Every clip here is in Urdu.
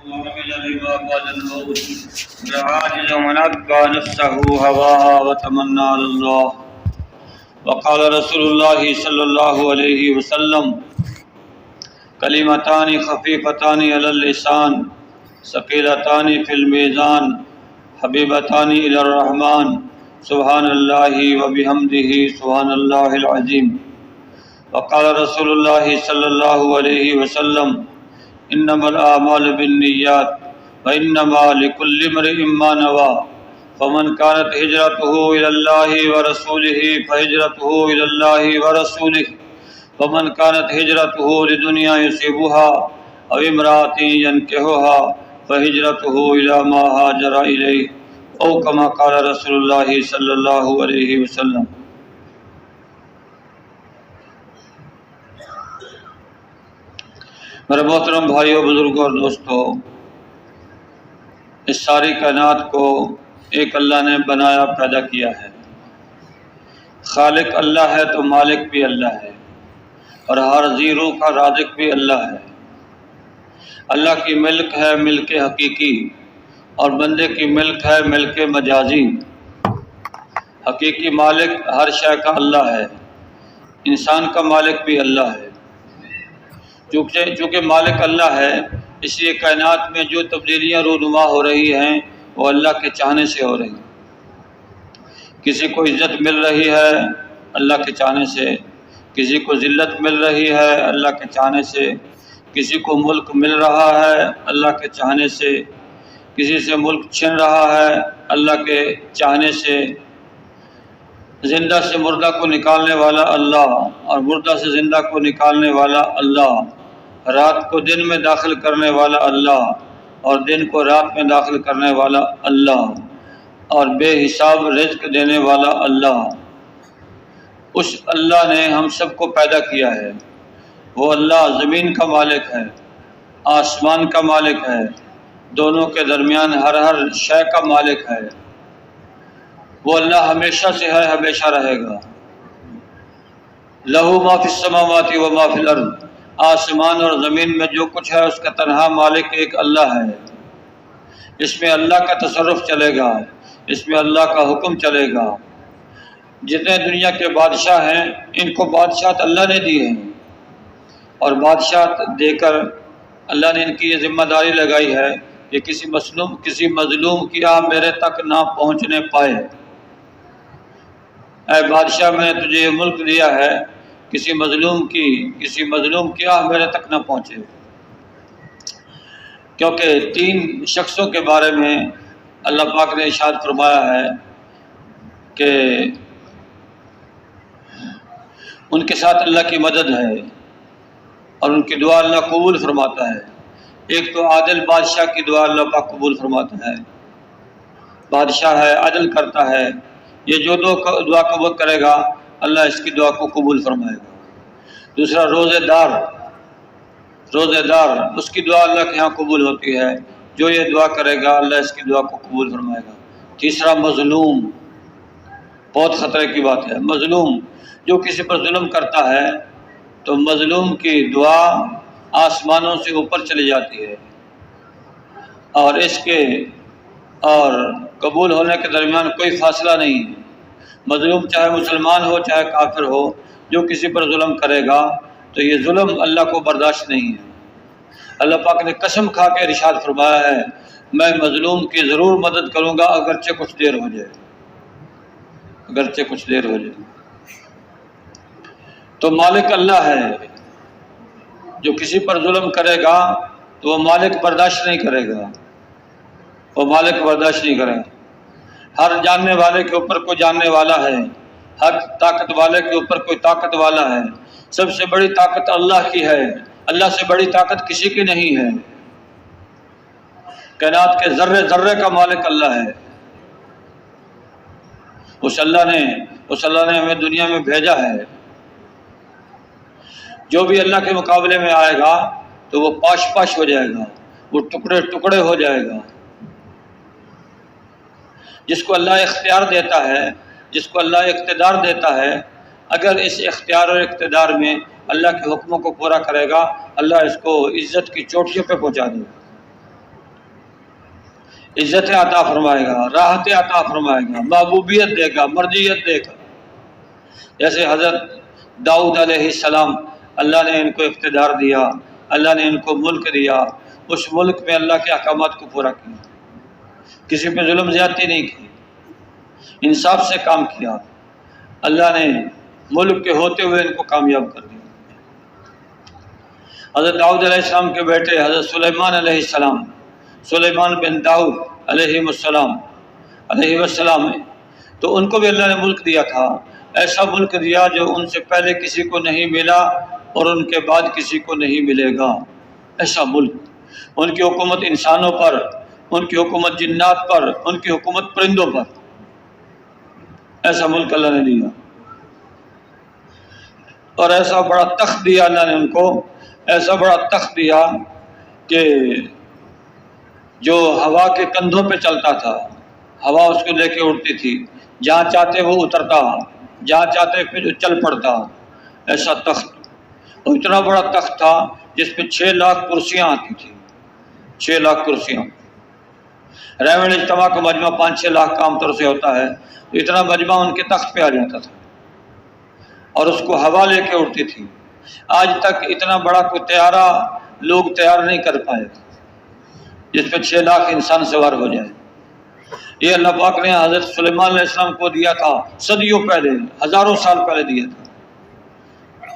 وعمل لما بعد الموت والعاجز من أتبع نفسه هواها وتمنى على الله. وقال رسول الله صلى الله عليه وسلم: كلمتان خفيفتان على اللسان ثقيلتان في الميزان حبيبتان إلى الرحمن سبحان الله وبحمده سبحان الله العظيم. وقال رسول الله صلى الله عليه وسلم: انما الاعمال بالنیات وانما لكل امرئ ما نوى فمن كانت هجرته الى الله ورسوله فهجرته الى الله ورسوله ومن كانت هجرته لدنيا يصيبها او امرأة ينكحها فهجرته الى ما هاجر اليه او كما قال رسول الله صلى الله عليه وسلم. میرے محترم بھائیوں، بزرگوں اور دوستوں، اس ساری کائنات کو ایک اللہ نے بنایا، پیدا کیا ہے۔ خالق اللہ ہے تو مالک بھی اللہ ہے، اور ہر ذی روح کا رازق بھی اللہ ہے۔ اللہ کی ملک ہے ملک حقیقی، اور بندے کی ملک ہے ملک مجازی۔ حقیقی مالک ہر شے کا اللہ ہے، انسان کا مالک بھی اللہ ہے۔ چونکہ مالک اللہ ہے، اس لیے کائنات میں جو تبدیلیاں رونما ہو رہی ہیں وہ اللہ کے چاہنے سے ہو رہی ہیں۔ کسی کو عزت مل رہی ہے اللہ کے چاہنے سے، کسی کو ذلت مل رہی ہے اللہ کے چاہنے سے، کسی کو ملک مل رہا ہے اللہ کے چاہنے سے، کسی سے ملک چھن رہا ہے اللہ کے چاہنے سے۔ زندہ سے مردہ کو نکالنے والا اللہ، اور مردہ سے زندہ کو نکالنے والا اللہ، رات کو دن میں داخل کرنے والا اللہ، اور دن کو رات میں داخل کرنے والا اللہ، اور بے حساب رزق دینے والا اللہ۔ اس اللہ نے ہم سب کو پیدا کیا ہے۔ وہ اللہ زمین کا مالک ہے، آسمان کا مالک ہے، دونوں کے درمیان ہر شے کا مالک ہے۔ وہ اللہ ہمیشہ سے ہے، ہمیشہ رہے گا۔ لہو ما فی السماوات و ما فی الارض، آسمان اور زمین میں جو کچھ ہے اس کا تنہا مالک ایک اللہ ہے۔ اس میں اللہ کا تصرف چلے گا، اس میں اللہ کا حکم چلے گا۔ جتنے دنیا کے بادشاہ ہیں ان کو بادشاہت اللہ نے دی ہے، اور بادشاہت دے کر اللہ نے ان کی یہ ذمہ داری لگائی ہے کہ کسی مظلوم کی آہ میرے تک نہ پہنچنے پائے۔ اے بادشاہ، میں نے تجھے یہ ملک دیا ہے، کسی مظلوم کی آہ میرے تک نہ پہنچے۔ کیونکہ 3 شخصوں کے بارے میں اللہ پاک نے ارشاد فرمایا ہے کہ ان کے ساتھ اللہ کی مدد ہے اور ان کی دعا اللہ قبول فرماتا ہے۔ ایک تو عادل بادشاہ کی دعا اللہ پاک قبول فرماتا ہے۔ بادشاہ ہے، عدل کرتا ہے، یہ جو دعا قبول کرے گا اللہ اس کی دعا کو قبول فرمائے گا۔ دوسرا روزے دار، اس کی دعا اللہ کے ہاں قبول ہوتی ہے، جو یہ دعا کرے گا اللہ اس کی دعا کو قبول فرمائے گا۔ تیسرا مظلوم، بہت خطرے کی بات ہے۔ مظلوم جو کسی پر ظلم کرتا ہے تو مظلوم کی دعا آسمانوں سے اوپر چلی جاتی ہے، اور اس کے اور قبول ہونے کے درمیان کوئی فاصلہ نہیں ہے۔ مظلوم چاہے مسلمان ہو چاہے کافر ہو، جو کسی پر ظلم کرے گا تو یہ ظلم اللہ کو برداشت نہیں ہے۔ اللہ پاک نے قسم کھا کے ارشاد فرمایا ہے، میں مظلوم کی ضرور مدد کروں گا اگرچہ کچھ دیر ہو جائے۔ تو مالک اللہ ہے، جو کسی پر ظلم کرے گا تو وہ مالک برداشت نہیں کرے گا، ہر جاننے والے کے اوپر کوئی جاننے والا ہے، ہر طاقت والے کے اوپر کوئی طاقت والا ہے۔ سب سے بڑی طاقت اللہ کی ہے، اللہ سے بڑی طاقت کسی کی نہیں ہے۔ کائنات کے ذرے ذرے کا مالک اللہ ہے۔ اس اللہ نے ہمیں دنیا میں بھیجا ہے۔ جو بھی اللہ کے مقابلے میں آئے گا تو وہ پاش ہو جائے گا، وہ ٹکڑے ٹکڑے ہو جائے گا۔ جس کو اللہ اختیار دیتا ہے، جس کو اللہ اقتدار دیتا ہے، اگر اس اختیار اور اقتدار میں اللہ کے حکموں کو پورا کرے گا اللہ اس کو عزت کی چوٹیوں پہ پہنچا دے گا۔ عزتیں عطا فرمائے گا، راحتیں عطا فرمائے گا، محبوبیت دے گا، مرضیت دے گا۔ جیسے حضرت داؤد علیہ السلام، اللہ نے ان کو اقتدار دیا، اللہ نے ان کو ملک دیا، اس ملک میں اللہ کے احکامات کو پورا کیا، کسی پہ ظلم زیادتی نہیں کی، انصاف سے کام کیا، اللہ نے ملک کے ہوتے ہوئے ان کو کامیاب کر دیا۔ حضرت داؤد علیہ السلام کے بیٹے حضرت سلیمان علیہ السلام، سلیمان بن داؤد علیہ السلام، تو ان کو بھی اللہ نے ملک دیا تھا، ایسا ملک دیا جو ان سے پہلے کسی کو نہیں ملا اور ان کے بعد کسی کو نہیں ملے گا، ایسا ملک۔ ان کی حکومت انسانوں پر، ان کی حکومت جنات پر، ان کی حکومت پرندوں پر، ایسا ملک اللہ نے دیا، اور ایسا بڑا تخت دیا اللہ نے ان کو، ایسا بڑا تخت دیا کہ جو ہوا کے کندھوں پہ چلتا تھا، ہوا اس کو لے کے اڑتی تھی، جہاں چاہتے وہ اترتا، جہاں چاہتے پھر چل پڑتا، ایسا تخت۔ اور اتنا بڑا تخت تھا جس پہ 6 لاکھ کرسیاں آتی تھیں، 6 لاکھ کرسیاں۔ رحمن اجتماع کا مجمع 5-6 لاکھ کا عام طور سے ہوتا ہے، تو اتنا مجمع ان کے تخت پہ آ جاتا تھا اور اس کو ہوا لے کے اڑتی تھی۔ آج تک اتنا بڑا کوئی طیارہ لوگ تیار نہیں کر پائے جس پہ 6 لاکھ انسان سوار ہو جائے۔ یہ اللہ پاک نے حضرت سلیمان علیہ السلام کو دیا تھا، صدیوں پہلے، ہزاروں سال پہلے دیا تھا،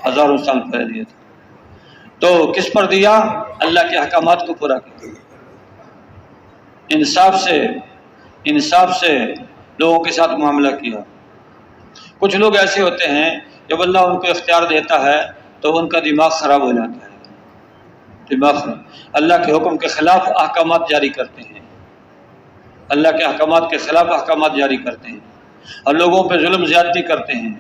ہزاروں سال پہلے دیا تھا۔ تو کس پر دیا؟ اللہ کے احکامات کو پورا کیا، انصاف سے لوگوں کے ساتھ معاملہ کیا۔ کچھ لوگ ایسے ہوتے ہیں جب اللہ ان کو اختیار دیتا ہے تو ان کا دماغ خراب ہو جاتا ہے، دماغ اللہ کے حکم کے خلاف احکامات جاری کرتے ہیں، اللہ کے احکامات کے خلاف احکامات جاری کرتے ہیں اور لوگوں پہ ظلم زیادتی کرتے ہیں۔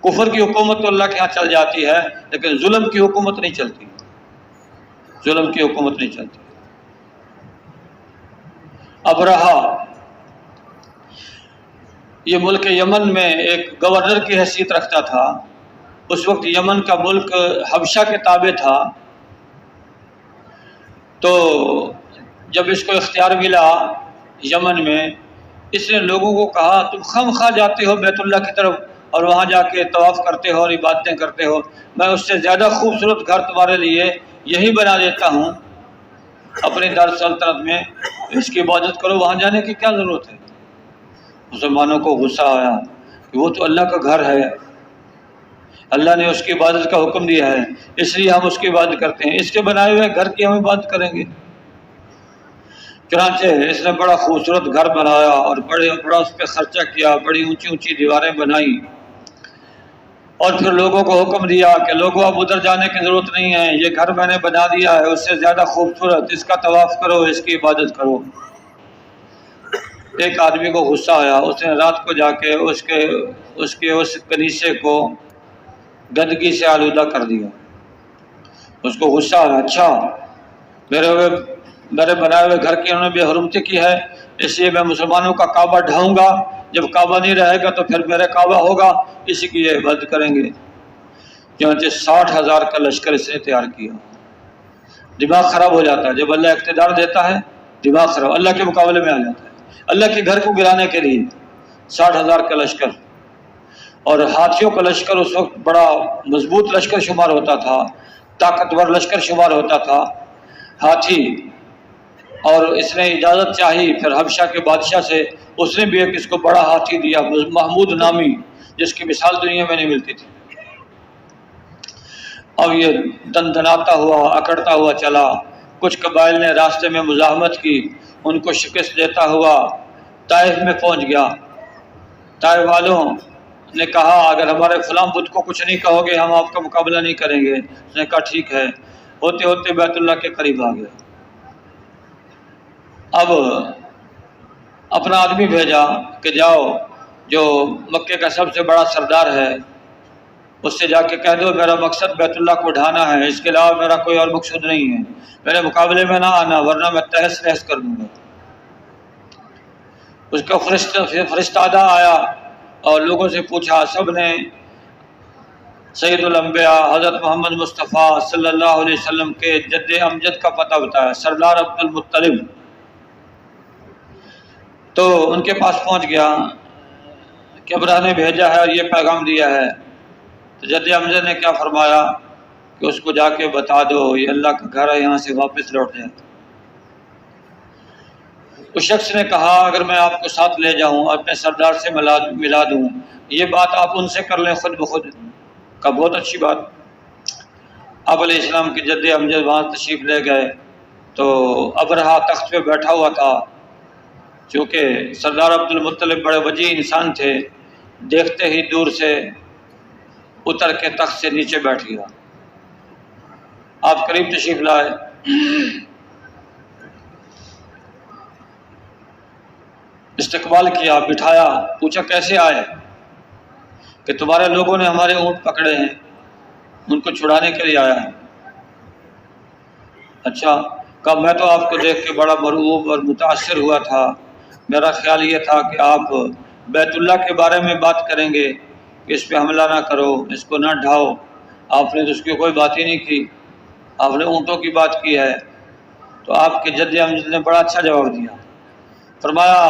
کفر کی حکومت تو اللہ کے ہاں چل جاتی ہے، لیکن ظلم کی حکومت نہیں چلتی، ظلم کی حکومت نہیں چلتی۔ ابرہا یہ ملک یمن میں ایک گورنر کی حیثیت رکھتا تھا، اس وقت یمن کا ملک حبشہ کے تابع تھا۔ تو جب اس کو اختیار ملا یمن میں، اس نے لوگوں کو کہا تم خم خواہ جاتے ہو بیت اللہ کی طرف اور وہاں جا کے طواف کرتے ہو اور عبادتیں کرتے ہو، میں اس سے زیادہ خوبصورت گھر تمہارے لیے یہی بنا دیتا ہوں اپنی دار سلطنت میں، اس کی عبادت کرو، وہاں جانے کی کیا ضرورت ہے۔ مسلمانوں کو غصہ آیا کہ وہ تو اللہ کا گھر ہے، اللہ نے اس کی عبادت کا حکم دیا ہے، اس لیے ہم اس کی عبادت کرتے ہیں، اس کے بنائے ہوئے گھر کی ہم عبادت کریں گے۔ چنانچہ اس نے بڑا خوبصورت گھر بنایا اور بڑا اس پہ خرچہ کیا، بڑی اونچی اونچی دیواریں بنائی، اور پھر لوگوں کو حکم دیا کہ لوگوں اب ادھر جانے کی ضرورت نہیں ہے، یہ گھر میں نے بنا دیا ہے، اس سے زیادہ خوبصورت، اس کا طواف کرو، اس کی عبادت کرو۔ ایک آدمی کو غصہ آیا، اس نے رات کو جا کے اس کنیسے کو گندگی سے آلودہ کر دیا۔ اس کو غصہ آیا، اچھا میرے بنائے ہوئے گھر کی انہوں نے بے حرمتی کی ہے، اس لیے میں مسلمانوں کا کعبہ ڈھاؤں گا، جب کعبہ نہیں رہے گا تو پھر میرے کعبہ ہوگا، اسی کی یہ عبادت کریں گے۔ چنانچہ 60,000 کا لشکر اس نے تیار کیا۔ دماغ خراب ہو جاتا ہے جب اللہ اقتدار دیتا ہے، دماغ خراب، اللہ کے مقابلے میں آ جاتا ہے۔ اللہ کے گھر کو گرانے کے لیے 60,000 کا لشکر، اور ہاتھیوں کا لشکر اس وقت بڑا مضبوط لشکر شمار ہوتا تھا، طاقتور لشکر شمار ہوتا تھا، ہاتھی۔ اور اس نے اجازت چاہی پھر حبشہ کے بادشاہ سے، اس نے بھی ایک اس کو بڑا ہاتھی دیا، محمود نامی، جس کی مثال دنیا میں نہیں ملتی تھی۔ اب یہ دندناتا ہوا، اکڑتا ہوا چلا، کچھ قبائل نے راستے میں مزاحمت کی، ان کو شکست دیتا ہوا طائف میں پہنچ گیا۔ طائف والوں نے کہا اگر ہمارے فلاں بت کو کچھ نہیں کہو گے ہم آپ کا مقابلہ نہیں کریں گے۔ اس نے کہا ٹھیک ہے، ہوتے ہوتے بیت اللہ کے قریب آ گیا۔ اب اپنا آدمی بھیجا کہ جاؤ، جو مکے کا سب سے بڑا سردار ہے اس سے جا کے کہہ دو میرا مقصد بیت اللہ کو ڈھانا ہے، اس کے علاوہ میرا کوئی اور مقصد نہیں ہے، میرے مقابلے میں نہ آنا ورنہ میں تہس نہس کر دوں گا۔ اس کا فرشتادہ آیا اور لوگوں سے پوچھا، سب نے سید الانبیاء حضرت محمد مصطفیٰ صلی اللہ علیہ وسلم کے جد امجد کا پتہ بتایا، سردار عبد المطلب۔ تو ان کے پاس پہنچ گیا کہ ابرہہ نے بھیجا ہے اور یہ پیغام دیا ہے. تو جد حمزہ نے کیا فرمایا کہ اس کو جا کے بتا دو یہ اللہ کا گھر ہے، یہاں سے واپس لوٹ جائے. اس شخص نے کہا اگر میں آپ کو ساتھ لے جاؤں اپنے سردار سے ملا دوں، یہ بات آپ ان سے کر لیں خود بخود. کا بہت اچھی بات. آپ علیہ السلام کے جد امجد وہاں تشریف لے گئے تو ابرہہ تخت پہ بیٹھا ہوا تھا. چونکہ سردار عبد المطلب بڑے وجیح انسان تھے، دیکھتے ہی دور سے اتر کے تخت سے نیچے بیٹھ گیا. آپ قریب تشریف لائے، استقبال کیا، بٹھایا، پوچھا کیسے آئے؟ کہ تمہارے لوگوں نے ہمارے اونٹ پکڑے ہیں، ان کو چھڑانے کے لیے آیا ہے. اچھا. کہا میں تو آپ کو دیکھ کے بڑا مرعوب اور متاثر ہوا تھا، میرا خیال یہ تھا کہ آپ بیت اللہ کے بارے میں بات کریں گے کہ اس پہ حملہ نہ کرو، اس کو نہ ڈھاؤ. آپ نے تو اس کی کوئی بات ہی نہیں کی، آپ نے اونٹوں کی بات کی ہے. تو آپ کے جد امجد نے بڑا اچھا جواب دیا. فرمایا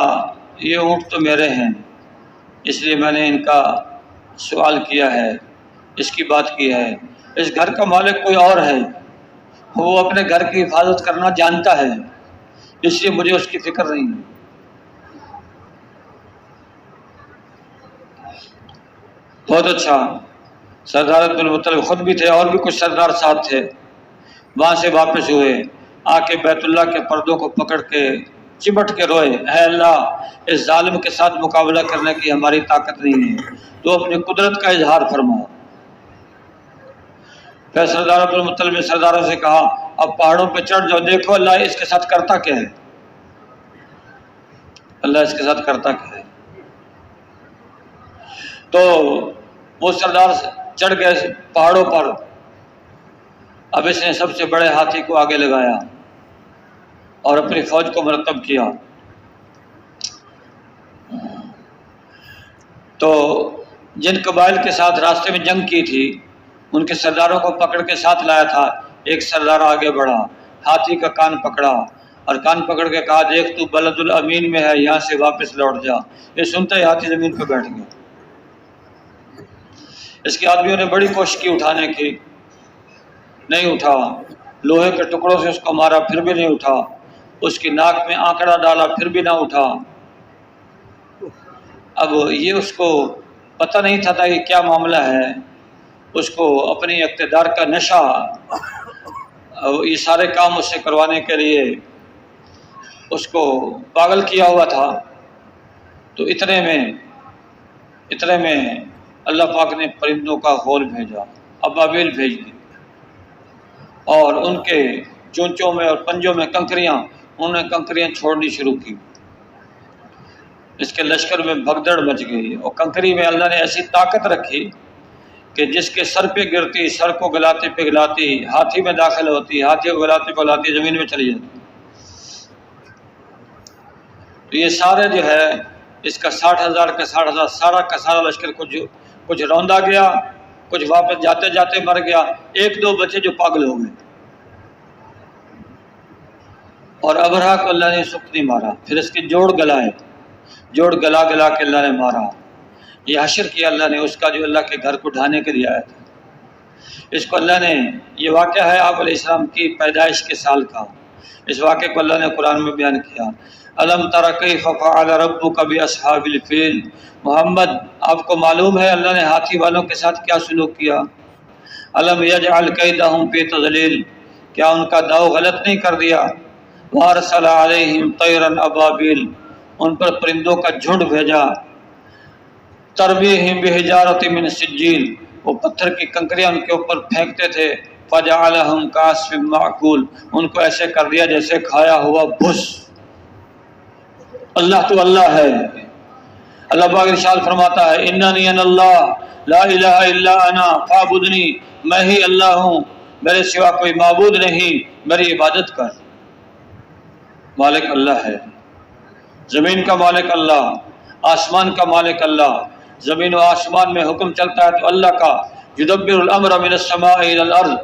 یہ اونٹ تو میرے ہیں، اس لیے میں نے ان کا سوال کیا ہے، اس کی بات کی ہے. اس گھر کا مالک کوئی اور ہے، وہ اپنے گھر کی حفاظت کرنا جانتا ہے، اس لیے مجھے اس کی فکر نہیں ہے. بہت اچھا. سردار عبد المطلب خود بھی تھے اور بھی کچھ سردار ساتھ تھے. وہاں سے واپس ہوئے، آ کے بیت اللہ کے پردوں کو پکڑ کے چمٹ کے روئے، اے اللہ اس ظالم کے ساتھ مقابلہ کرنے کی ہماری طاقت نہیں ہے، تو اپنی قدرت کا اظہار فرما. پھر سردار عبد المطلب نے سرداروں سے کہا اب پہاڑوں پہ چڑھ جاؤ، دیکھو اللہ اس کے ساتھ کرتا کیا ہے، اللہ اس کے ساتھ کرتا کیا ہے. تو وہ سردار چڑھ گئے پہاڑوں پر. اب اس نے سب سے بڑے ہاتھی کو آگے لگایا اور اپنی فوج کو مرتب کیا. تو جن قبائل کے ساتھ راستے میں جنگ کی تھی ان کے سرداروں کو پکڑ کے ساتھ لایا تھا. ایک سردار آگے بڑھا، ہاتھی کا کان پکڑا اور کان پکڑ کے کہا دیکھ تو بلد الامین میں ہے، یہاں سے واپس لوٹ جا. یہ سنتے ہی ہاتھی زمین پہ بیٹھ گیا. اس کے آدمیوں نے بڑی کوشش کی اٹھانے کی، نہیں اٹھا. لوہے کے ٹکڑوں سے اس کو مارا پھر بھی نہیں اٹھا. اس کی ناک میں آنکڑا ڈالا پھر بھی نہ اٹھا. اب یہ اس کو پتہ نہیں تھا کہ کیا معاملہ ہے. اس کو اپنی اقتدار کا نشہ، یہ سارے کام اس سے کروانے کے لیے اس کو پاگل کیا ہوا تھا. تو اتنے میں اللہ پاک نے پرندوں کا غول بھیجا، ابابیل بھیج دی، اور ان کے چونچوں میں اور پنجوں میں کنکریاں، انہوں نے کنکریاں چھوڑنی شروع کی. اس کے لشکر میں بھگدڑ مچ گئی اور کنکری میں اللہ نے ایسی طاقت رکھی کہ جس کے سر پہ گرتی، سر کو گلاتی پگھلاتی، ہاتھی میں داخل ہوتی، ہاتھی کو گلاتی پگھلاتی زمین میں چلی جاتی. تو یہ سارے جو ہے اس کا 60,000 کا 60,000 سارا کا سارا لشکر کچھ روندا گیا، کچھ واپس جاتے جاتے مر گیا. ایک دو بچے جو پاگل ہو گئے. اور ابرہہ کو اللہ نے سخت نہیں مارا، پھر اس کے جوڑ گلا کے اللہ نے مارا. یہ حشر کیا اللہ نے اس کا جو اللہ کے گھر کو ڈھانے کے لیے آیا تھا. اس کو اللہ نے، یہ واقعہ ہے آپ علیہ السلام کی پیدائش کے سال کا. اس واقعے کو اللہ نے قرآن میں بیان کیا. الم تر کیف فعل ربک باصحاب الفیل. محمد آپ کو معلوم ہے اللہ نے ہاتھی والوں کے ساتھ کیا سلوک کیا. الم یجعل کیدہم فی تضلیل. کیا ان کا داؤ غلط نہیں کر دیا. وارسل علیہم طیرا ابابیل. ان پر پرندوں کا جھنڈ بھیجا. ترمیہم بحجارۃ من سجیل. وہ پتھر کی کنکریاں ان کے اوپر پھینکتے تھے. فجعلہم کعصف معکول. ان کو ایسے کر دیا جیسے کھایا ہوا بھس. اللہ تو اللہ ہے. اللہ پاک ارشاد فرماتا ہے اننی انا اللہ لا الہ الا انا فاعبدنی. میں ہی اللہ ہوں، میرے سوا کوئی معبود نہیں، میری عبادت کر. مالک اللہ ہے. زمین کا مالک اللہ، آسمان کا مالک اللہ. زمین و آسمان میں حکم چلتا ہے تو اللہ کا. یدبر الامر من السماء الى الارض.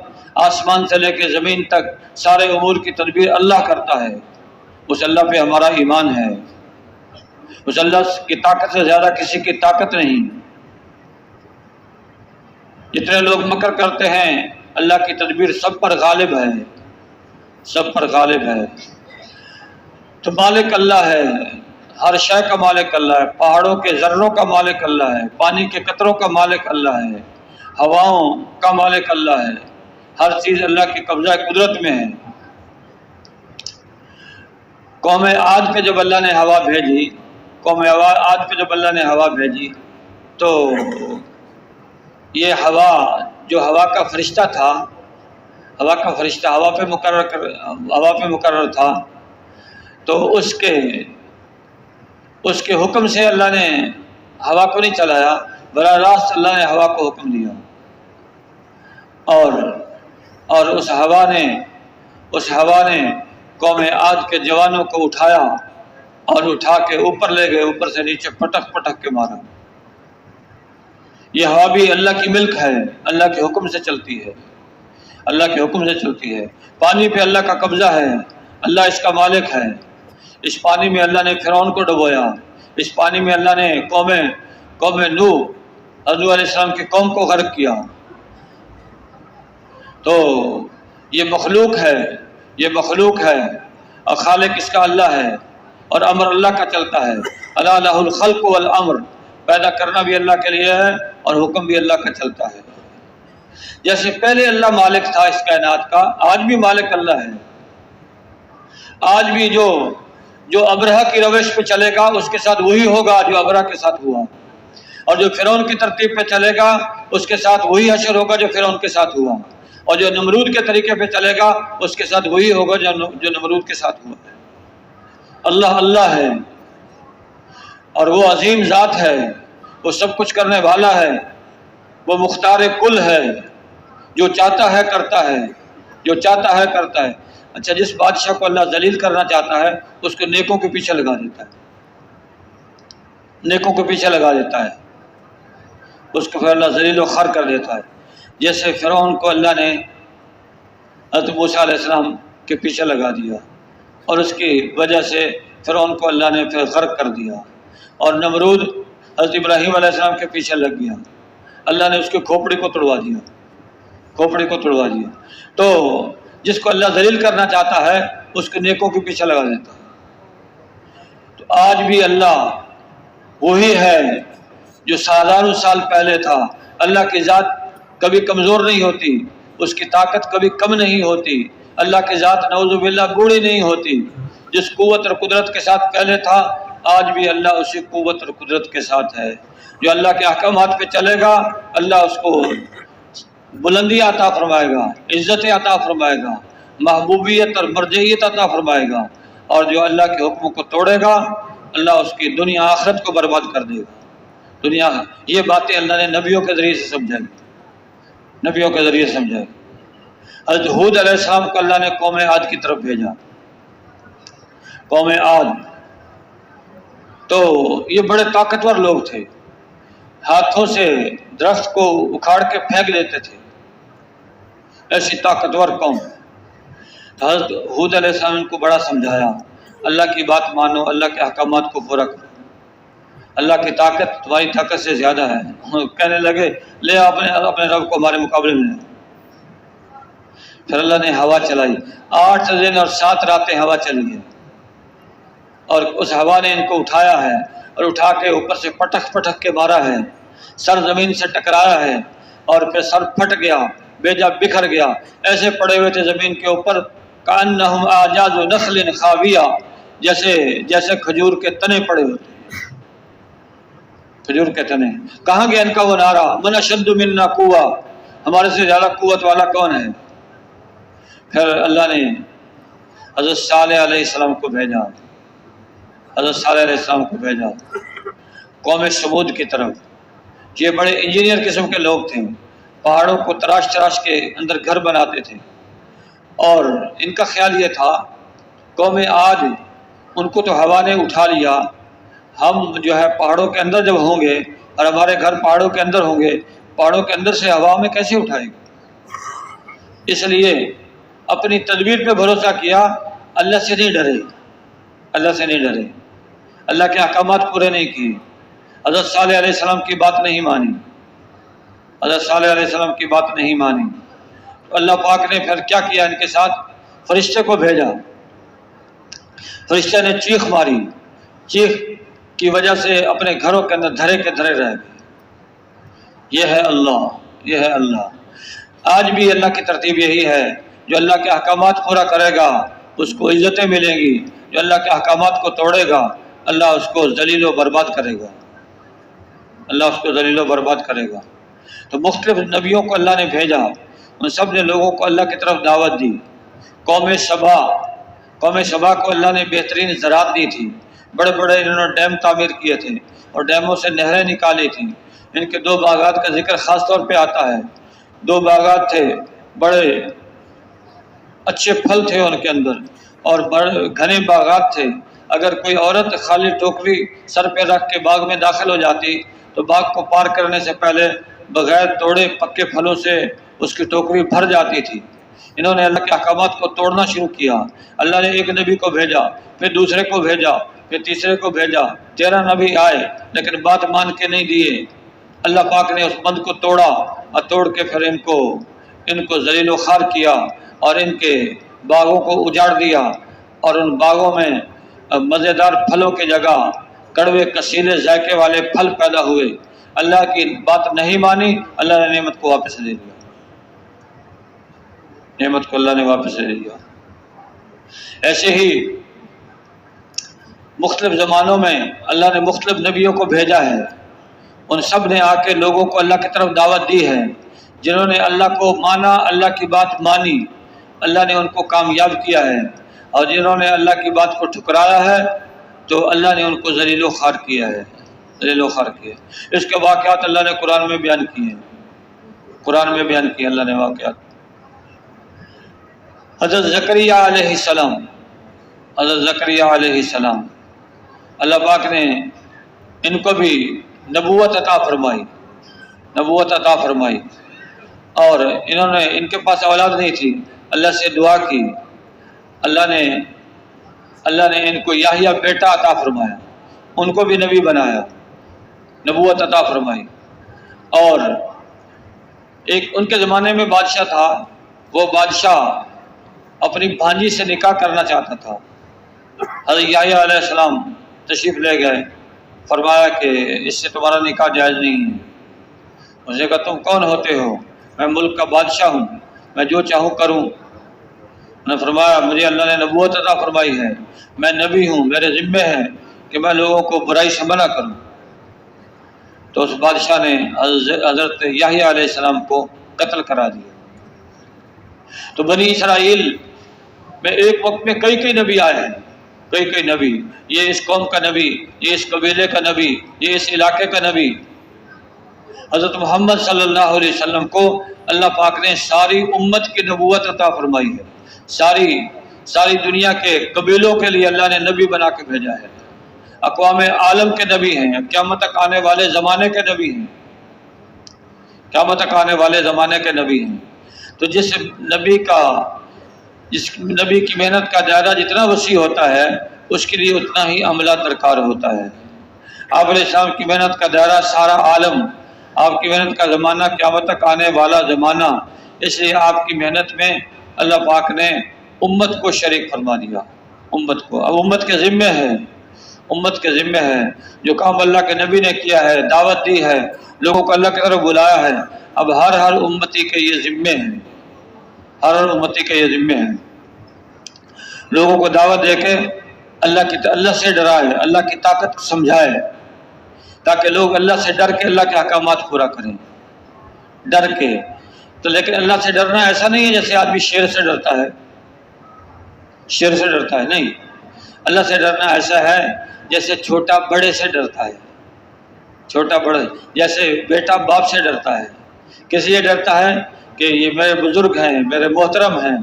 آسمان سے لے کے زمین تک سارے امور کی تدبیر اللہ کرتا ہے. اس اللہ پہ ہمارا ایمان ہے. اس اللہ کی طاقت سے زیادہ کسی کی طاقت نہیں۔ جتنے لوگ مکر کرتے ہیں، اللہ کی تدبیر سب پر غالب ہے، سب پر غالب ہے۔ تو مالک اللہ ہے، ہر شے کا مالک اللہ ہے، پہاڑوں کے ذروں کا مالک اللہ ہے، پانی کے قطروں کا مالک اللہ ہے، ہواؤں کا مالک اللہ ہے، ہر چیز اللہ کی قبضہ قدرت میں ہے۔ قوم عاد پہ جب اللہ نے ہوا بھیجی، قوم عاد پہ جب اللہ نے ہوا بھیجی تو یہ ہوا جو ہوا کا فرشتہ تھا، ہوا کا فرشتہ ہوا پہ مقرر تھا، تو اس کے حکم سے اللہ نے ہوا کو نہیں چلایا، براہ راست اللہ نے ہوا کو حکم دیا، اور اس ہوا نے قوم عاد کے جوانوں کو اٹھایا اور اٹھا کے اوپر لے گئے، اوپر سے نیچے پٹک پٹک کے مارا۔ یہ ہوا بھی اللہ کی ملک ہے، اللہ کے حکم سے چلتی ہے، اللہ کے حکم سے چلتی ہے۔ پانی پہ اللہ کا قبضہ ہے، اللہ اس کا مالک ہے۔ اس پانی میں اللہ نے فرعون کو ڈبویا، اس پانی میں اللہ نے قوم نوح حضرت علیہ السلام کی قوم کو غرق کیا۔ تو یہ مخلوق ہے، یہ مخلوق ہے، اور خالق اس کا اللہ ہے، اور امر اللہ کا چلتا ہے۔ الا لہ الخلق والامر، پیدا کرنا بھی اللہ کے لیے ہے اور حکم بھی اللہ کا چلتا ہے۔ جیسے پہلے اللہ مالک تھا اس کائنات کا، آج بھی مالک اللہ ہے۔ آج بھی جو ابرہہ کی روش پہ چلے گا اس کے ساتھ وہی ہوگا جو ابرہہ کے ساتھ ہوا، اور جو فرعون کی ترتیب پہ چلے گا اس کے ساتھ وہی حشر ہوگا جو فرعون کے ساتھ ہوا، اور جو نمرود کے طریقے پہ چلے گا اس کے ساتھ وہی ہوگا جو نمرود کے ساتھ ہوا ہے۔ اللہ اللہ ہے، اور وہ عظیم ذات ہے، وہ سب کچھ کرنے والا ہے، وہ مختار کل ہے، جو چاہتا ہے کرتا ہے، جو چاہتا ہے کرتا ہے۔ اچھا، جس بادشاہ کو اللہ ذلیل کرنا چاہتا ہے اس کو نیکوں کے پیچھے لگا دیتا ہے، نیکوں کے پیچھے لگا دیتا ہے، اس کو پھر اللہ ذلیل و خوار کر دیتا ہے۔ جیسے فرعون کو اللہ نے حضرت موسیٰ علیہ السلام کے پیچھے لگا دیا، اور اس کی وجہ سے فرعون کو اللہ نے پھر غرق کر دیا، اور نمرود حضرت ابراہیم علیہ السلام کے پیچھے لگ گیا، اللہ نے اس کی کھوپڑی کو توڑوا دیا، کھوپڑی کو توڑوا دیا۔ تو جس کو اللہ ذلیل کرنا چاہتا ہے اس کو نیکوں کے پیچھے لگا دیتا ہے۔ تو آج بھی اللہ وہی ہے جو ہزاروں سال پہلے تھا۔ اللہ کی ذات کبھی کمزور نہیں ہوتی، اس کی طاقت کبھی کم نہیں ہوتی، اللہ کی ذات نعوذ باللہ بوڑھی نہیں ہوتی۔ جس قوت اور قدرت کے ساتھ پہلے تھا آج بھی اللہ اسی قوت اور قدرت کے ساتھ ہے۔ جو اللہ کے احکامات پہ چلے گا اللہ اس کو بلندی عطا فرمائے گا، عزت عطا فرمائے گا، محبوبیت اور مرجعیت عطا فرمائے گا، اور جو اللہ کے حکم کو توڑے گا اللہ اس کی دنیا آخرت کو برباد کر دے گا۔ دنیا، یہ باتیں اللہ نے نبیوں کے ذریعے سے سمجھائی، نبیوں کے ذریعے سے سمجھائی۔ حضرت ہود علیہ السلام کو اللہ نے قوم عاد کی طرف بھیجا۔ قوم عاد تو یہ بڑے طاقتور لوگ تھے، ہاتھوں سے درخت کو اکھاڑ کے پھینک دیتے تھے، ایسی طاقتور قوم۔ حضرت ہود علیہ السلام ان کو بڑا سمجھایا، اللہ کی بات مانو، اللہ کے احکامات کو پورا کرو، اللہ کی طاقت تمہاری طاقت سے زیادہ ہے۔ کہنے لگے لے اپنے رب کو ہمارے مقابلے میں۔ پھر اللہ نے ہوا چلائی، 8 دن اور 7 راتیں ہوا چلی ہے، اور اس ہوا نے ان کو اٹھایا ہے، اور اٹھا کے اوپر سے پٹک پٹک کے مارا ہے، سر زمین سے ٹکرایا ہے، اور پھر سر پھٹ گیا، بیجا بکھر گیا، ایسے پڑے ہوئے تھے زمین کے اوپر کأنہم اعجاز نخل خاویہ، جیسے کھجور کے تنے پڑے ہوتے، کھجور کے تنے۔ کہاں گیا ان کا وہ نعرہ من اشد منا قوہ، ہمارے سے زیادہ قوت والا کون ہے؟ پھر اللہ نے حضرت صالح علیہ السلام کو بھیجا، حضرت صالح علیہ السلام کو بھیجا قوم سمود کی طرف۔ یہ بڑے انجینئر قسم کے لوگ تھے، پہاڑوں کو تراش تراش کے اندر گھر بناتے تھے، اور ان کا خیال یہ تھا قوم عاد ان کو تو ہوا نے اٹھا لیا، ہم جو ہے پہاڑوں کے اندر جب ہوں گے اور ہمارے گھر پہاڑوں کے اندر ہوں گے، پہاڑوں کے اندر سے ہوا میں کیسے اٹھائے گا؟ اس لیے اپنی تدبیر پہ بھروسہ کیا، اللہ سے نہیں ڈرے، اللہ سے نہیں ڈرے۔ اللہ کے احکامات پورے نہیں کیے، حضرت صالح علیہ السلام کی بات نہیں مانی، حضرت صالح علیہ السلام کی بات نہیں مانی، تو اللہ پاک نے پھر کیا کیا ان کے ساتھ؟ فرشتے کو بھیجا، فرشتے نے چیخ ماری، چیخ کی وجہ سے اپنے گھروں کے اندر دھرے کے دھرے رہ گئے۔ یہ ہے اللہ، یہ ہے اللہ۔ آج بھی اللہ کی ترتیب یہی ہے، جو اللہ کے احکامات پورا کرے گا اس کو عزتیں ملیں گی، جو اللہ کے احکامات کو توڑے گا اللہ اس کو ذلیل و برباد کرے گا، اللہ اس کو ذلیل و برباد کرے گا۔ تو مختلف نبیوں کو اللہ نے بھیجا، ان سب نے لوگوں کو اللہ کی طرف دعوت دی۔ قوم سبا کو اللہ نے بہترین زراعت دی تھی، بڑے بڑے انہوں نے ڈیم تعمیر کیے تھے اور ڈیموں سے نہریں نکالی تھیں۔ ان کے 2 باغات کا ذکر خاص طور پہ آتا ہے۔ 2 باغات تھے، بڑے اچھے پھل تھے ان کے اندر، اور بڑے گھنے باغات تھے۔ اگر کوئی عورت خالی ٹوکری سر پہ رکھ کے باغ میں داخل ہو جاتی تو باغ کو پار کرنے سے پہلے بغیر توڑے پکے پھلوں سے اس کی ٹوکری بھر جاتی تھی۔ انہوں نے اللہ کے احکامات کو توڑنا شروع کیا۔ اللہ نے ایک نبی کو بھیجا، پھر دوسرے کو بھیجا، پھر تیسرے کو بھیجا، 13 نبی آئے لیکن بات مان کے نہیں دیے۔ اللہ پاک نے اس بند کو توڑا اور توڑ کے پھر ان کو ذلیل و خوار کیا اور ان کے باغوں کو اجاڑ دیا، اور ان باغوں میں مزیدار پھلوں کی جگہ کڑوے کسیلے ذائقے والے پھل پیدا ہوئے۔ اللہ کی بات نہیں مانی، اللہ نے نعمت کو واپس لے لیا، نعمت کو اللہ نے واپس لے لیا۔ ایسے ہی مختلف زمانوں میں اللہ نے مختلف نبیوں کو بھیجا ہے، ان سب نے آ کے لوگوں کو اللہ کی طرف دعوت دی ہے۔ جنہوں نے اللہ کو مانا، اللہ کی بات مانی، اللہ نے ان کو کامیاب کیا ہے، اور جنہوں نے اللہ کی بات کو ٹھکرایا ہے تو اللہ نے ان کو ذلیل و خوار کیا ہے، ذلیل و خوار کیا ہے۔ اس کے واقعات اللہ نے قرآن میں بیان کیے ہیں، قرآن میں بیان کیے اللہ نے واقعات۔ حضرت زکریا علیہ السلام، حضرت زکریا علیہ السلام، اللہ پاک نے ان کو بھی نبوت عطا فرمائی، نبوت عطا فرمائی، اور ان کے پاس اولاد نہیں تھی، اللہ سے دعا کی، اللہ نے ان کو یحییٰ بیٹا عطا فرمایا، ان کو بھی نبی بنایا، نبوت عطا فرمائی۔ اور ایک ان کے زمانے میں بادشاہ تھا، وہ بادشاہ اپنی بھانجی سے نکاح کرنا چاہتا تھا۔ حضرت یحییٰ علیہ السلام تشریف لے گئے، فرمایا کہ اس سے تمہارا نکاح جائز نہیں ہے۔ اس نے کہا تم کون ہوتے ہو؟ میں ملک کا بادشاہ ہوں، میں جو چاہوں کروں۔ انہوں نے فرمایا مجھے اللہ نے نبوت عطا فرمائی ہے، میں نبی ہوں، میرے ذمے ہے کہ میں لوگوں کو برائی سے منع کروں۔ تو اس بادشاہ نے حضرت یحییٰ علیہ السلام کو قتل کرا دیا۔ تو بنی اسرائیل میں ایک وقت میں کئی نبی آئے ہیں، کئی نبی، یہ اس قوم کا نبی، یہ اس قبیلے کا نبی، یہ اس علاقے کا نبی۔ حضرت محمد صلی اللہ علیہ وسلم کو اللہ پاک نے ساری امت کی نبوت عطا فرمائی ہے، ساری دنیا کے قبیلوں کے لیے اللہ نے نبی بنا کے بھیجا ہے، اقوام عالم کے نبی ہیں، قیامت تک آنے والے زمانے کے نبی ہیں، قیامت تک آنے والے زمانے کے نبی ہیں۔ تو جس نبی کی محنت کا دائرہ جتنا وسیع ہوتا ہے اس کے لیے اتنا ہی عملہ درکار ہوتا ہے۔ آپ علیہ السلام کی محنت کا دائرہ سارا عالم، آپ کی محنت کا زمانہ قیامت تک آنے والا زمانہ، اس لیے آپ کی محنت میں اللہ پاک نے امت کو شریک فرما دیا، امت کو۔ اب امت کے ذمے ہے، امت کے ذمے ہے جو کام اللہ کے نبی نے کیا ہے، دعوت دی ہے، لوگوں کو اللہ کی طرف بلایا ہے، اب ہر امتی کے یہ ذمے ہیں، ہر امتی کے یہ ذمے ہیں، لوگوں کو دعوت دے کے اللہ سے ڈرائے، اللہ کی طاقت سمجھائے، تاکہ لوگ اللہ سے ڈر کے اللہ کے احکامات پورا کریں، ڈر کے۔ تو لیکن اللہ سے ڈرنا ایسا نہیں ہے جیسے آدمی شیر سے ڈرتا ہے، شیر سے ڈرتا ہے، نہیں، اللہ سے ڈرنا ایسا ہے جیسے چھوٹا بڑے سے ڈرتا ہے، چھوٹا بڑے، جیسے بیٹا باپ سے ڈرتا ہے، کس لیے ڈرتا ہے کہ یہ میرے بزرگ ہیں، میرے محترم ہیں،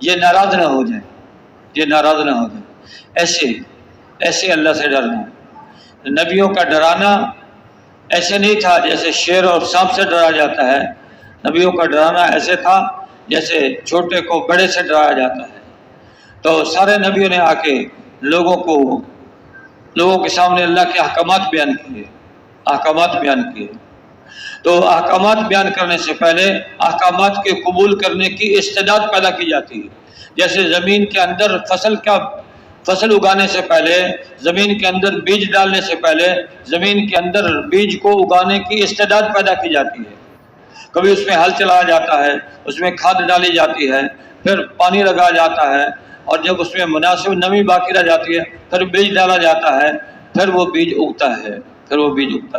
یہ ناراض نہ ہو جائیں، یہ ناراض نہ ہو جائیں، ایسے اللہ سے ڈرنا۔ نبیوں کا ڈرانا ایسے نہیں تھا جیسے شیر اور سانپ سے ڈرایا جاتا ہے، نبیوں کا ڈرانا ایسے تھا جیسے چھوٹے کو بڑے سے ڈرایا جاتا ہے۔ تو سارے نبیوں نے آ کے لوگوں کو لوگوں کے سامنے اللہ کے احکامات بیان کیے. تو احکامات بیان کرنے سے پہلے احکامات کے قبول کرنے کی استعداد پیدا کی جاتی ہے. جیسے زمین کے اندر فصل اگانے سے پہلے، زمین کے اندر بیج ڈالنے سے پہلے زمین کے اندر بیج کو اگانے کی استعداد پیدا کی جاتی ہے. کبھی اس میں ہل چلایا جاتا ہے، اس میں کھاد ڈالی جاتی ہے، پھر پانی لگایا جاتا ہے، اور جب اس میں مناسب نمی باقی رہ جاتی ہے پھر بیج ڈالا جاتا ہے، پھر وہ بیج اگتا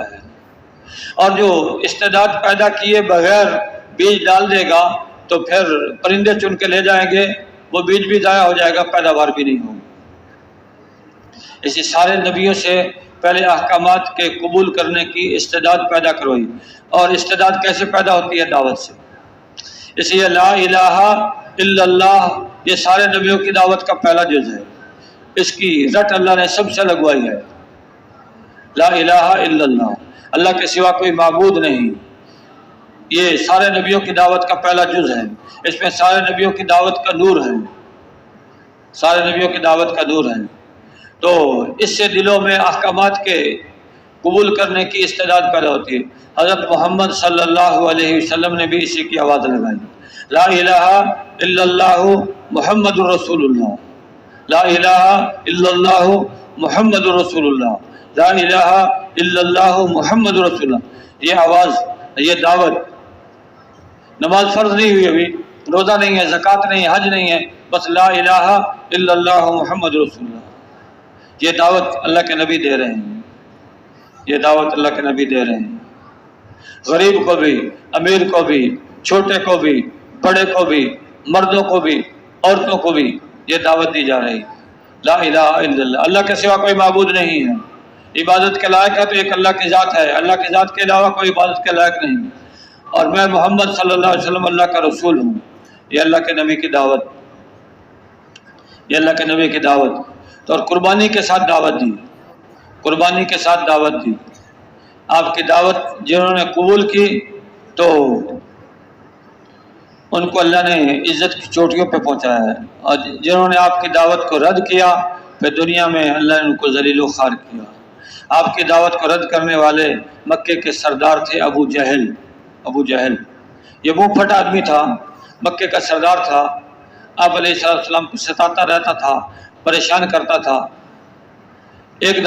ہے. اور جو استعداد پیدا کیے بغیر بیج ڈال دے گا تو پھر پرندے چن کے لے جائیں گے، وہ بیج بھی ضائع ہو جائے گا، پیداوار بھی نہیں ہوگی. اسی سارے نبیوں سے پہلے احکامات کے قبول کرنے کی استعداد پیدا کروائی. اور استعداد کیسے پیدا ہوتی ہے؟ دعوت سے. اس لیے لا الہ الا اللہ یہ سارے نبیوں کی دعوت کا پہلا جز ہے. اس کی رٹ اللہ نے سب سے لگوائی ہے. لا الہ الا اللہ، اللہ کے سوا کوئی معبود نہیں. یہ سارے نبیوں کی دعوت کا پہلا جز ہے. اس میں سارے نبیوں کی دعوت کا نور ہے، تو اس سے دلوں میں احکامات کے قبول کرنے کی استعداد پیدا ہوتی ہے. حضرت محمد صلی اللہ علیہ وسلم نے بھی اسی کی آواز لگائی، لا الہ الا اللہ محمد رسول اللہ، لا الہ الا اللہ محمد رسول اللہ، لا الہ الا اللہ محمد رسول اللہ. یہ آواز، یہ دعوت. نماز فرض نہیں ہوئی، ابھی روزہ نہیں ہے، زکوٰۃ نہیں ہے، حج نہیں ہے، بس لا الہ الا اللہ محمد رسول اللہ. یہ دعوت اللہ کے نبی دے رہے ہیں. غریب کو بھی، امیر کو بھی، چھوٹے کو بھی، بڑے کو بھی، مردوں کو بھی، عورتوں کو بھی یہ دعوت دی جا رہی. لا الہ الا اللہ، اللہ کے سوا کوئی معبود نہیں ہے. عبادت کے لائق ہے تو ایک اللہ کی ذات ہے، اللہ کی ذات کے علاوہ کوئی عبادت کے لائق نہیں. اور میں محمد صلی اللہ علیہ وسلم اللہ کا رسول ہوں. یہ اللہ کے نبی کی دعوت. تو اور قربانی کے ساتھ دعوت دی. آپ کی دعوت جنہوں نے قبول کی تو ان کو اللہ نے عزت کی چوٹیوں پہ پہنچایا ہے، اور جنہوں نے آپ کی دعوت کو رد کیا پھر دنیا میں اللہ نے ان کو ذلیل و خوار کیا. آپ کی دعوت کو رد کرنے والے مکے کے سردار تھے ابو جہل. یہ منہ پھٹ آدمی تھا، مکے کا سردار تھا. آپ علیہ السلام کو ستاتا رہتا تھا، پریشان کرتا تھا. ایک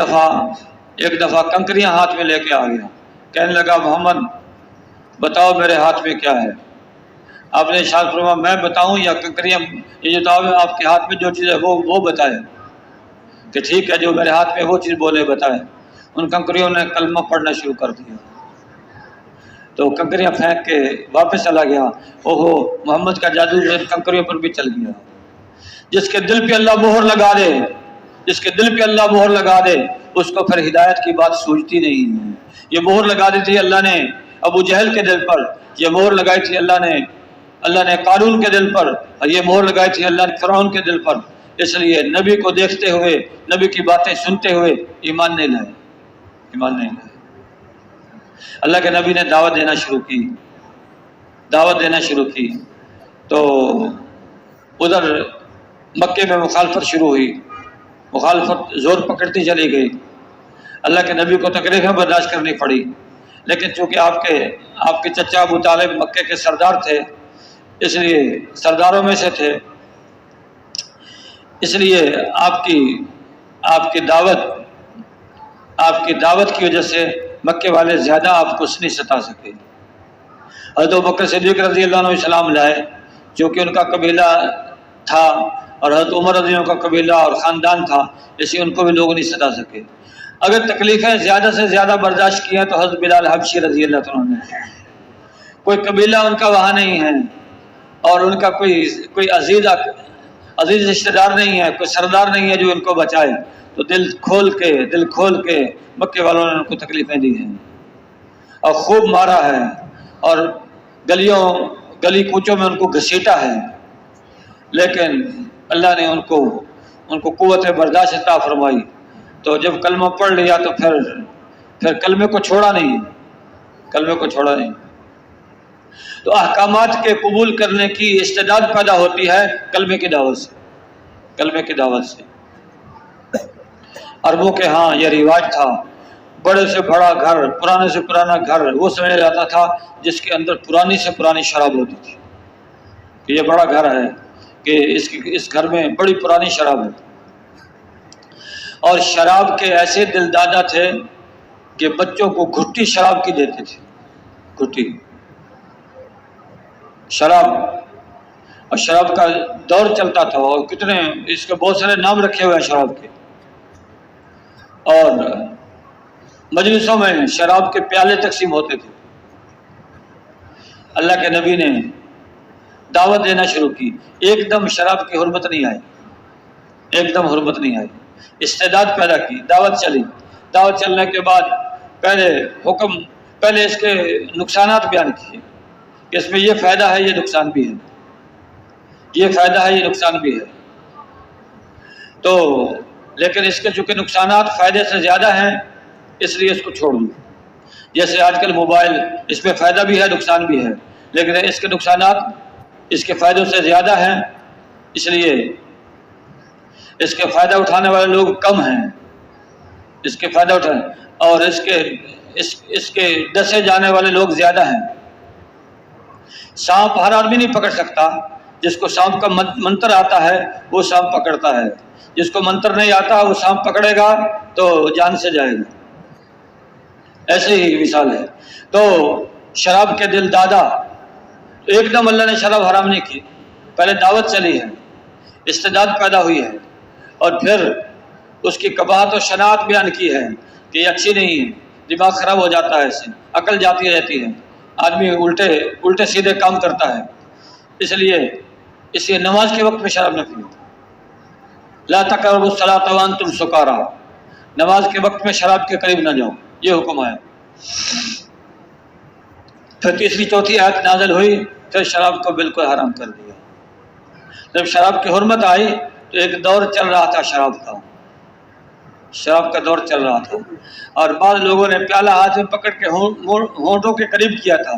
دفعہ کنکریاں ہاتھ میں لے کے آ گیا، کہنے لگا محمد بتاؤ میرے ہاتھ میں کیا ہے. آپ نے ارشاد فرمایا میں بتاؤں یا کنکریاں؟ یہ جو آپ کے ہاتھ میں جو چیز ہے وہ بتائے. کہ ٹھیک ہے، جو میرے ہاتھ میں وہ چیز بولے بتائے. ان کنکریوں نے کلمہ پڑھنا شروع کر دیا. تو کنکریاں پھینک کے واپس چلا گیا. اوہو، محمد کا جادو کنکریوں پر بھی چل گیا. جس کے دل پہ اللہ مہر لگا دے اس کو پھر ہدایت کی بات سوچتی نہیں ہے. یہ مہر لگا دی تھی اللہ نے ابو جہل کے دل پر، یہ مہر لگائی تھی اللہ نے قارون کے دل پر، اور یہ مہر لگائی تھی اللہ نے فرعون کے دل پر. اس لیے نبی کو دیکھتے ہوئے، نبی کی باتیں سنتے ہوئے ایمان نہیں لائے. اللہ کے نبی نے دعوت دینا شروع کی تو ادھر مکے میں مخالفت شروع ہوئی. مخالفت زور پکڑتی چلی گئی. اللہ کے نبی کو تکلیفیں برداشت کرنی پڑی. لیکن چونکہ آپ کے چچا ابو طالب مکے کے سردار تھے، اس لیے سرداروں میں سے تھے، اس لیے آپ کی دعوت کی وجہ سے مکے والے زیادہ آپ کو نہیں ستا سکے. حضرت ابوبکر صدیق رضی اللہ عنہ سلام لائے، جو کہ ان کا قبیلہ تھا، اور حضرت عمر رضی اللہ عنہ کا قبیلہ اور خاندان تھا، اس لیے ان کو بھی لوگ نہیں ستا سکے. اگر تکلیفیں زیادہ سے زیادہ برداشت کی ہیں تو حضرت بلال حبشی رضی اللہ عنہ نے. کوئی قبیلہ ان کا وہاں نہیں ہے، اور ان کا کوئی عزیز رشتہ دار نہیں ہے، کوئی سردار نہیں ہے جو ان کو بچائے. تو دل کھول کے مکے والوں نے ان کو تکلیفیں دی ہیں اور خوب مارا ہے، اور گلی کوچوں میں ان کو گھسیٹا ہے. لیکن اللہ نے ان کو قوت برداشت عطا فرمائی. تو جب کلمہ پڑھ لیا تو پھر کلمے کو چھوڑا نہیں. تو احکامات کے قبول کرنے کی استعداد پیدا ہوتی ہے کلمے کی دعوت سے. عربوں کے ہاں یہ رواج تھا، بڑے سے بڑا گھر، پرانے سے پرانا گھر وہ سمجھا جاتا تھا جس کے اندر پرانی سے پرانی شراب ہوتی تھی، کہ یہ بڑا گھر ہے، کہ اس گھر میں بڑی پرانی شراب ہے۔ اور شراب کے ایسے دل دادا تھے کہ بچوں کو گھٹی شراب کی دیتے تھے، گھٹی شراب، اور شراب کا دور چلتا تھا، اور کتنے اس کے بہت سارے نام رکھے ہوئے ہیں شراب کے۔ اور مجلسوں میں شراب کے پیالے تقسیم ہوتے تھے۔ اللہ کے نبی نے دعوت دینا شروع کی، ایک دم شراب کی حرمت نہیں آئی، ایک دم حرمت نہیں آئی، استعداد پیدا کی، دعوت چلی۔ دعوت چلنے کے بعد پہلے اس کے نقصانات بیان کیے کہ اس میں یہ فائدہ ہے، یہ نقصان بھی ہے، یہ فائدہ ہے، یہ نقصان بھی ہے۔ تو لیکن اس کے چونکہ نقصانات فائدے سے زیادہ ہیں اس لیے اس کو چھوڑ دوں۔ جیسے آج کل موبائل، اس میں فائدہ بھی ہے نقصان بھی ہے، لیکن اس کے نقصانات اس کے فائدوں سے زیادہ ہیں، اس لیے اس کے فائدہ اٹھانے والے لوگ کم ہیں، اس کے فائدہ اٹھانے، اور اس کے ڈسے جانے والے لوگ زیادہ ہیں۔ سانپ ہر آدمی نہیں پکڑ سکتا، جس کو سانپ کا منتر آتا ہے وہ سانپ پکڑتا ہے، جس کو منتر نہیں آتا وہ سانپ پکڑے گا تو جان سے جائے گا، ایسے ہی مثال ہے۔ تو شراب کے دل دادا، ایک دم اللہ نے شراب حرام نہیں کی، پہلے دعوت چلی ہے، استعداد پیدا ہوئی ہے، اور پھر اس کی قباحت و شناعت بیان کی ہے کہ یہ اچھی نہیں ہے، دماغ خراب ہو جاتا ہے، اس سے عقل جاتی رہتی ہے، آدمی الٹے سیدھے کام کرتا ہے۔ اس لیے نماز کے وقت میں شراب نہ پیو، لا تقربوا الصلاۃ وانتم سکارا، نماز کے وقت میں شراب کے قریب نہ جاؤ، یہ حکم آیا۔ پھر تیسری چوتھی آیت نازل ہوئی، پھر شراب کو بالکل حرام کر دیا۔ جب شراب کی حرمت آئی تو ایک دور چل رہا تھا شراب کا دور چل رہا تھا، اور بعض لوگوں نے پیالہ ہاتھ میں پکڑ کے ہونٹوں کے قریب کیا تھا،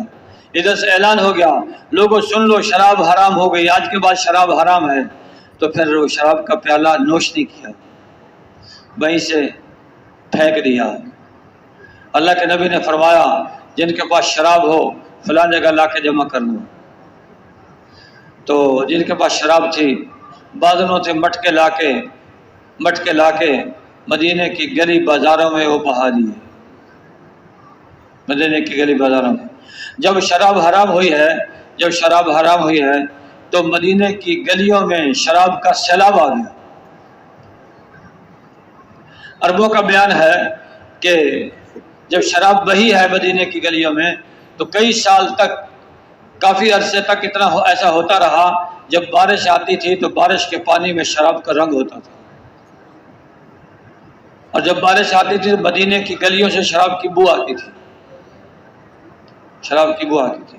ادھر سے اعلان ہو گیا، لوگوں سن لو شراب حرام ہو گئی، آج کے بعد شراب حرام ہے، تو پھر وہ شراب کا پیالہ نوش نہیں کیا، وہیں سے پھینک دیا۔ اللہ کے نبی نے فرمایا جن کے پاس شراب ہو فلاں جگہ لا کے جمع کر لو۔ تو جن کے پاس شراب تھی بازنوں سے مٹکے لا کے مدینے کی گلی بازاروں میں وہ بہا دیے، مدینے کی گلی بازاروں میں۔ جب شراب حرام ہوئی ہے تو مدینے کی گلیوں میں شراب کا سیلاب آ گیا۔ عربوں کا بیان ہے کہ جب شراب بہی ہے مدینے کی گلیوں میں تو کئی سال تک، کافی عرصے تک اتنا ایسا ہوتا رہا، جب بارش آتی تھی تو بارش کے پانی میں شراب کا رنگ ہوتا تھا، اور جب بارش آتی تھی تو مدینے کی گلیوں سے شراب کی بو آتی تھی، شراب کی بو آتی تھی۔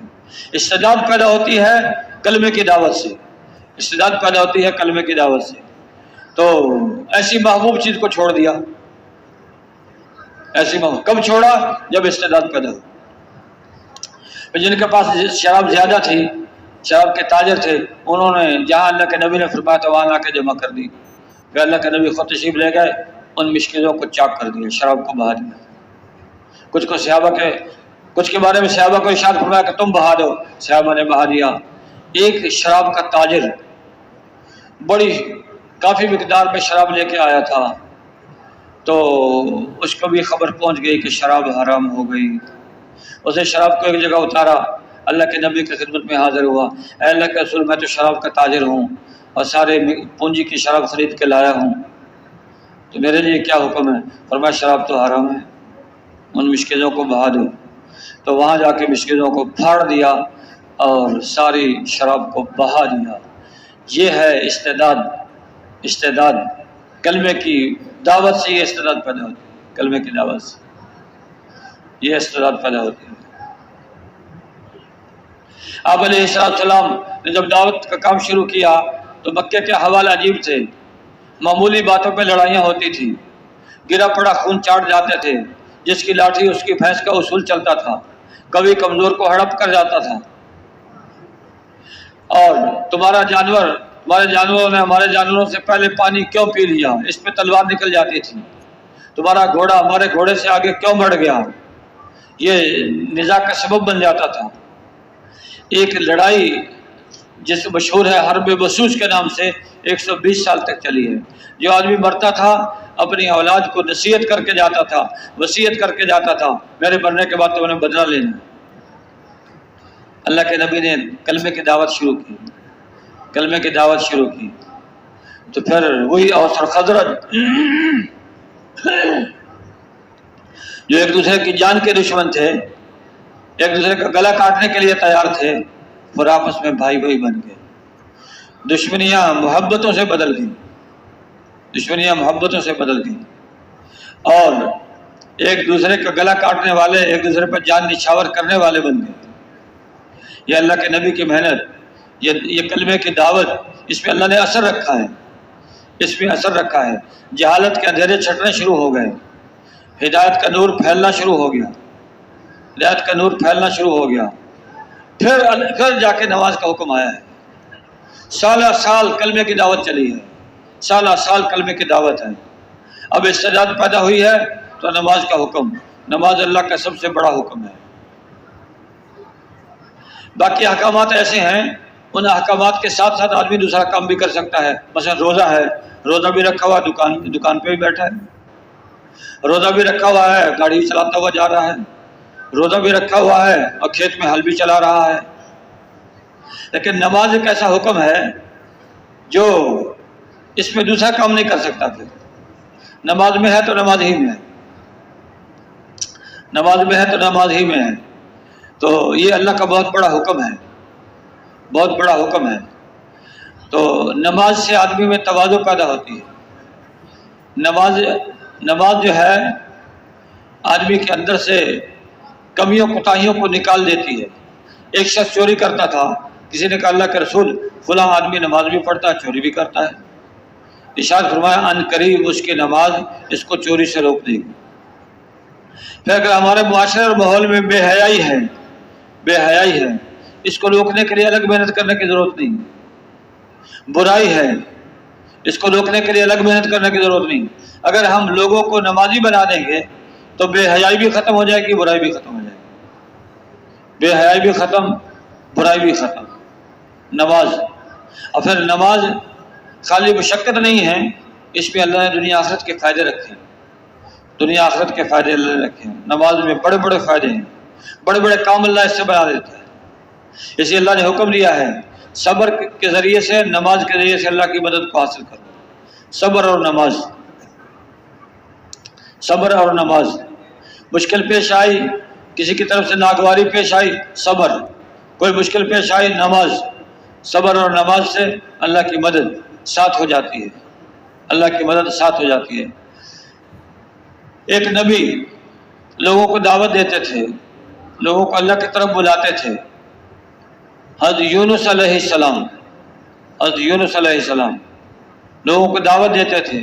استعداد پیدا ہوتی ہے کلمے کی دعوت سے، استعداد پیدا ہوتی ہے کلمے کی دعوت سے۔ تو ایسی محبوب چیز کو چھوڑ دیا، ایسی محبوب کب چھوڑا؟ جب استعداد پیدا ہو۔ جن کے پاس شراب زیادہ تھی، شراب کے تاجر تھے، انہوں نے جہاں اللہ کے نبی نے فرمایا تھا وہاں لا کے جمع کر دی، پھر اللہ کے نبی خود تشریف لے گئے، ان مشکلوں کو چاک کر دیا، شراب کو بہا دیا۔ کچھ کے بارے میں صحابہ کو ارشاد فرمایا کہ تم بہا دو، صحابہ نے بہا دیا۔ ایک شراب کا تاجر کافی مقدار میں شراب لے کے آیا تھا، تو اس کو بھی خبر پہنچ گئی کہ شراب حرام ہو گئی۔ اسے شراب کو ایک جگہ اتارا، اللہ کے نبی کی خدمت میں حاضر ہوا، اے اللہ کے رسول، میں تو شراب کا تاجر ہوں اور سارے پونجی کی شراب خرید کے لایا ہوں، تو میرے لیے کیا حکم ہے؟ فرمایا شراب تو حرام ہے، ان مشکلوں کو بہا دو۔ تو وہاں جا کے مشکلوں کو پھاڑ دیا اور ساری شراب کو بہا دیا۔ یہ ہے استعداد کلمے کی دعوت سے، یہ استعداد پیدا ہوتی ہے، کلمے کی دعوت سے یہ استعداد پیدا ہوتی ہے۔ آپ علیہ السلام نے جب دعوت کا کام شروع کیا تو مکے کے حوال عجیب تھے، معمولی باتوں پہ لڑائیاں ہوتی تھی، گرا پڑا خون چاٹ جاتے تھے، جس کی لاٹھی اس کی بھینس کا اصول چلتا تھا، کبھی کمزور کو ہڑپ کر جاتا تھا، اور تمہارے جانوروں نے ہمارے جانوروں سے پہلے پانی کیوں پی لیا، اس پہ تلوار نکل جاتی تھی۔ تمہارا گھوڑا ہمارے گھوڑے سے آگے کیوں بڑھ گیا؟ یہ نزاع کا سبب بن جاتا تھا۔ ایک لڑائی جس مشہور ہے حرب بسوس کے نام سے 120 سال تک چلی ہے۔ جو آدمی مرتا تھا اپنی اولاد کو نصیحت کر کے جاتا تھا، وصیت کر کے جاتا تھا، میرے مرنے کے بعد تو انہیں بدلہ لینا۔ اللہ کے نبی نے کلمے کی دعوت شروع کی، کلمے کی دعوت شروع کی، تو پھر وہی اوس اور خزرج جو ایک دوسرے کی جان کے دشمن تھے، ایک دوسرے کا گلا کاٹنے کے لیے تیار تھے، پھر آپس میں بھائی بھائی بن گئے۔ دشمنیاں محبتوں سے بدل گئیں، دشمنیاں محبتوں سے بدل گئیں، اور ایک دوسرے کا گلا کاٹنے والے ایک دوسرے پر جان نچھاور کرنے والے بن گئے۔ یہ اللہ کے نبی کی محنت، یہ کلمے کی دعوت، اس پہ اللہ نے اثر رکھا ہے، اس میں اثر رکھا ہے۔ جہالت کے اندھیرے چھٹنے شروع ہو گئے، ہدایت کا نور پھیلنا شروع ہو گیا، ہدایت کا نور پھیلنا شروع ہو گیا۔ پھر جا کے نماز کا حکم آیا ہے۔ سالہ سال کلمے کی دعوت چلی ہے، سالہ سال کلمے کی دعوت ہے۔ اب استعداد پیدا ہوئی ہے تو نماز کا حکم، نماز اللہ کا سب سے بڑا حکم ہے۔ باقی احکامات ایسے ہیں، ان احکامات کے ساتھ ساتھ آدمی دوسرا کام بھی کر سکتا ہے۔ مثلا روزہ ہے، روزہ بھی رکھا ہوا، دکان پہ بھی بیٹھا ہے، روزہ بھی رکھا ہوا ہے، گاڑی چلاتا ہوا جا رہا ہے، روزہ بھی رکھا ہوا ہے اور کھیت میں ہل بھی چلا رہا ہے۔ لیکن نماز ایک ایسا حکم ہے جو اس میں دوسرا کام نہیں کر سکتا۔ پھر نماز میں ہے تو نماز ہی میں ہے، نماز میں ہے تو نماز ہی میں ہے۔ تو یہ اللہ کا بہت بڑا حکم ہے، بہت بڑا حکم ہے۔ تو نماز سے آدمی میں تواضع پیدا ہوتی ہے۔ نماز جو ہے آدمی کے اندر سے کمیوں کوتاہیوں کو نکال دیتی ہے۔ ایک شخص چوری کرتا تھا، کسی نے کہا اللہ کے رسول فلاں آدمی نماز بھی پڑھتا ہے، چوری بھی کرتا ہے۔ ارشاد فرمایا ان قریب اس کی نماز اس کو چوری سے روک دے گی۔ پھر اگر ہمارے معاشرے اور ماحول میں بے حیائی ہے، بے حیائی ہے، اس کو روکنے کے لیے الگ محنت کرنے کی ضرورت نہیں۔ برائی ہے، اس کو روکنے کے لیے الگ محنت کرنے کی ضرورت نہیں۔ اگر ہم لوگوں کو نمازی بنا دیں گے تو بے حیائی بھی ختم ہو جائے گی، برائی بھی ختم ہو جائے گی، بے حیائی بھی ختم، برائی بھی ختم۔ نماز، اور پھر نماز خالی مشقت نہیں ہے، اس میں اللہ نے دنیا آخرت کے فائدے رکھے ہیں، دنیا آخرت کے فائدے اللہ نے رکھے ہیں۔ نماز میں بڑے بڑے فائدے ہیں، بڑے بڑے کام اللہ اس سے بنا دیتا ہے۔ اس لیے اللہ نے حکم دیا ہے صبر کے ذریعے سے، نماز کے ذریعے سے اللہ کی مدد کو حاصل کرو۔ صبر اور نماز، صبر اور نماز۔ مشکل پیش آئی، کسی کی طرف سے ناگواری پیش آئی، صبر۔ کوئی مشکل پیش آئی، نماز۔ صبر اور نماز سے اللہ کی مدد ساتھ ہو جاتی ہے، اللہ کی مدد ساتھ ہو جاتی ہے۔ ایک نبی لوگوں کو دعوت دیتے تھے، لوگوں کو اللہ کی طرف بلاتے تھے۔ حضرت یونس علیہ السلام، حضرت یونس علیہ السلام لوگوں کو دعوت دیتے تھے۔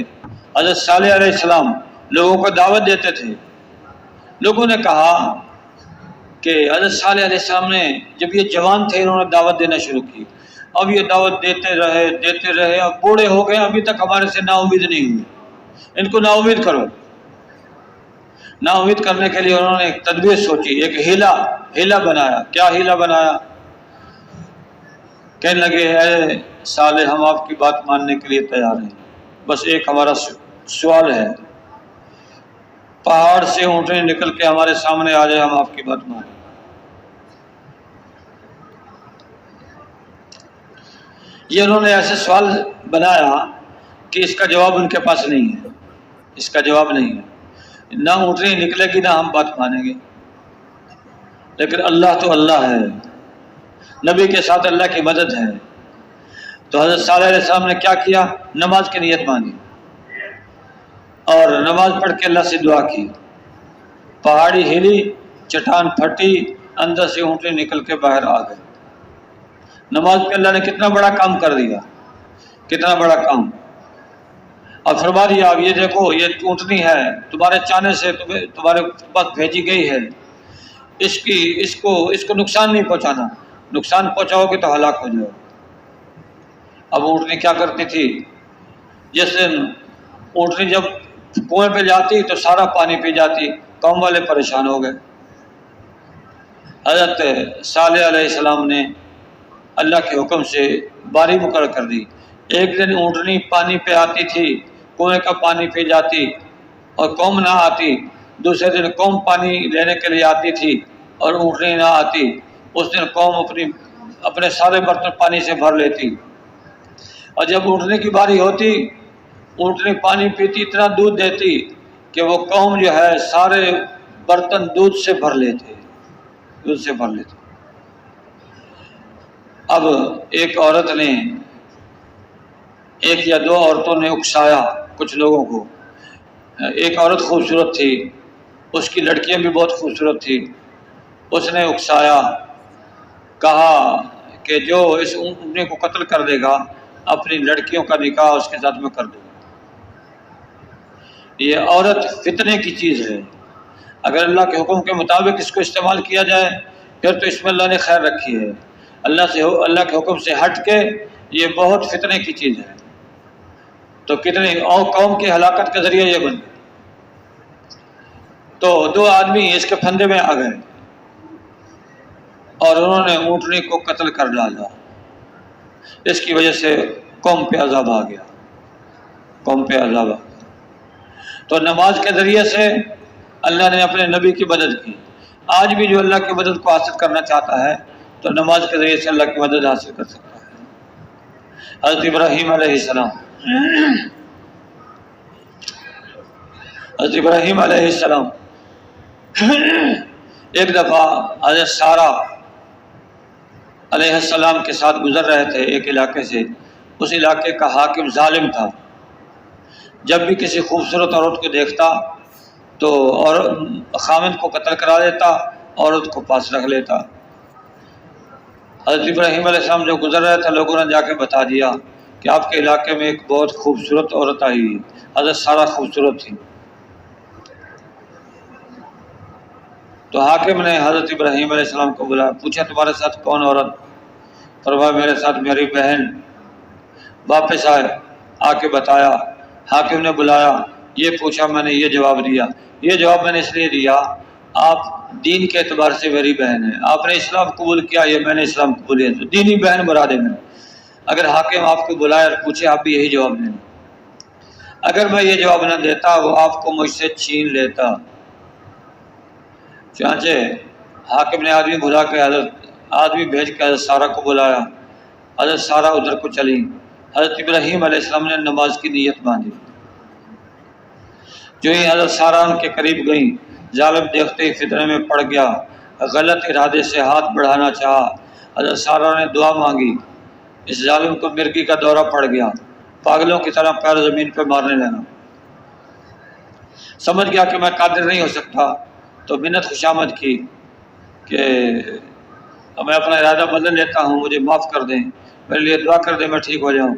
حضرت صالح علیہ السلام لوگوں کو دعوت دیتے تھے۔ لوگوں نے کہا کہ حضرت صالح علیہ السلام نے جب یہ جوان تھے انہوں نے دعوت دینا شروع کی، اب یہ دعوت دیتے رہے، اب بوڑھے ہو گئے، ابھی تک ہمارے سے نا امید نہیں ہوئی، ان کو نا امید کرو۔ نا امید کرنے کے لیے انہوں نے ایک تدبیر سوچی، ایک ہیلا بنایا۔ کیا ہیلا بنایا؟ کہنے لگے اے صالح ہم آپ کی بات ماننے کے لیے تیار ہیں، بس ایک ہمارا سوال ہے، پہاڑ سے اونٹنی نکل کے ہمارے سامنے آ جائے، ہم آپ کی بات مانیں۔ یہ انہوں نے ایسے سوال بنایا کہ اس کا جواب ان کے پاس نہیں ہے، اس کا جواب نہیں ہے، نہ اونٹنی نکلے گی نہ ہم بات مانیں گے۔ لیکن اللہ تو اللہ ہے، نبی کے ساتھ اللہ کی مدد ہے۔ تو حضرت صالح علیہ السلام نے کیا کیا؟ نماز کی نیت مانی اور نماز پڑھ کے اللہ سے دعا کی۔ پہاڑی ہلی، چٹان پھٹی، اندر سے اونٹنی نکل کے باہر آ گئے۔ نماز پہ اللہ نے کتنا بڑا کام کر دیا، کتنا بڑا کام۔ اور فرما دیا اب یہ دیکھو یہ اونٹنی ہے، تمہارے چاہنے سے تمہارے پاس بھیجی گئی ہے، اس کو نقصان نہیں پہنچانا، نقصان پہنچاؤ گے تو ہلاک ہو جاؤ۔ اب اونٹنی کیا کرتی تھی؟ جس دن اونٹنی جب کنویں پہ جاتی تو سارا پانی پی جاتی، قوم والے پریشان ہو گئے۔ حضرت صالح علیہ السلام نے اللہ کے حکم سے باری مقرر کر دی۔ ایک دن اونٹنی پانی پہ آتی تھی، کنویں کا پانی پی جاتی اور قوم نہ آتی، دوسرے دن قوم پانی لینے کے لیے آتی تھی اور اونٹنی نہ آتی، اس دن قوم اپنے سارے برتن پانی سے بھر لیتی، اور جب اونٹنے کی باری ہوتی اونٹنی پانی پیتی، اتنا دودھ دیتی کہ وہ قوم جو ہے سارے برتن دودھ سے بھر لیتے۔ اب ایک عورت نے، ایک یا دو عورتوں نے اکسایا کچھ لوگوں کو۔ ایک عورت خوبصورت تھی، اس کی لڑکیاں بھی بہت خوبصورت تھی، اس نے اکسایا، کہا کہ جو اس اونٹنے کو قتل کر دے گا اپنی لڑکیوں کا نکاح اس کے ساتھ میں کر دوں گا۔ یہ عورت فتنے کی چیز ہے، اگر اللہ کے حکم کے مطابق اس کو استعمال کیا جائے پھر تو اس میں اللہ نے خیر رکھی ہے، اللہ کے حکم سے ہٹ کے یہ بہت فتنے کی چیز ہے۔ تو کتنے قوم کی ہلاکت کا ذریعہ یہ بن گئے۔ تو دو آدمی اس کے پھندے میں آ گئے اور انہوں نے اونٹنی کو قتل کر ڈالا، اس کی وجہ سے قوم پہ عذاب آ گیا، قوم پہ عذاب آ گیا۔ تو نماز کے ذریعے سے اللہ نے اپنے نبی کی مدد کی۔ آج بھی جو اللہ کی مدد کو حاصل کرنا چاہتا ہے تو نماز کے ذریعے سے اللہ کی مدد حاصل کر سکتا ہے۔ حضرت ابراہیم علیہ السلام، حضرت ابراہیم علیہ السلام ایک دفعہ حضرت سارہ علیہ السلام کے ساتھ گزر رہے تھے ایک علاقے سے، اس علاقے کا حاکم ظالم تھا، جب بھی کسی خوبصورت عورت کو دیکھتا تو اور خاوند کو قتل کرا دیتا، عورت کو پاس رکھ لیتا۔ حضرت ابراہیم علیہ السلام جو گزر رہے تھے لوگوں نے جا کے بتا دیا کہ آپ کے علاقے میں ایک بہت خوبصورت عورت آئی ہے۔ حضرت سارہ خوبصورت تھی، تو حاکم نے حضرت ابراہیم علیہ السلام کو بلایا، پوچھا تمہارے ساتھ کون عورت؟ فرمایا میرے ساتھ میری بہن۔ واپس آئے، آ کے بتایا، حاکم نے بلایا، یہ پوچھا، میں نے یہ جواب دیا۔ یہ جواب میں نے اس لیے دیا آپ دین کے اعتبار سے میری بہن ہے، آپ نے اسلام قبول کیا، یہ میں نے اسلام قبول کیا، تو دینی بہن برا دے میں۔ اگر حاکم آپ کو بلائے اور پوچھے آپ بھی یہی جواب دیں، اگر میں یہ جواب نہ دیتا وہ آپ کو مجھ سے چھین لیتا۔ چنانچہ حاکم نے آدمی بلا کے آدمی بھیج کے حضرت سارہ کو بلایا، حضرت سارہ ادھر کو چلی، حضرت ابراہیم علیہ السلام نے نماز کی نیت باندھی۔ جو ہی حضرت سارہ ان کے قریب گئیں، ظالم دیکھتے ہی فتنے میں پڑ گیا، غلط ارادے سے ہاتھ بڑھانا چاہا۔ حضرت سارہ نے دعا مانگی، اس ظالم کو مرگی کا دورہ پڑ گیا، پاگلوں کی طرح پیر زمین پہ مارنے لگا، سمجھ گیا کہ میں قادر نہیں ہو سکتا، تو منت خوشامد کی کہ میں اپنا ارادہ بدل لیتا ہوں، مجھے معاف کر دیں، میرے لیے دعا کر دیں، میں ٹھیک ہو جاؤں۔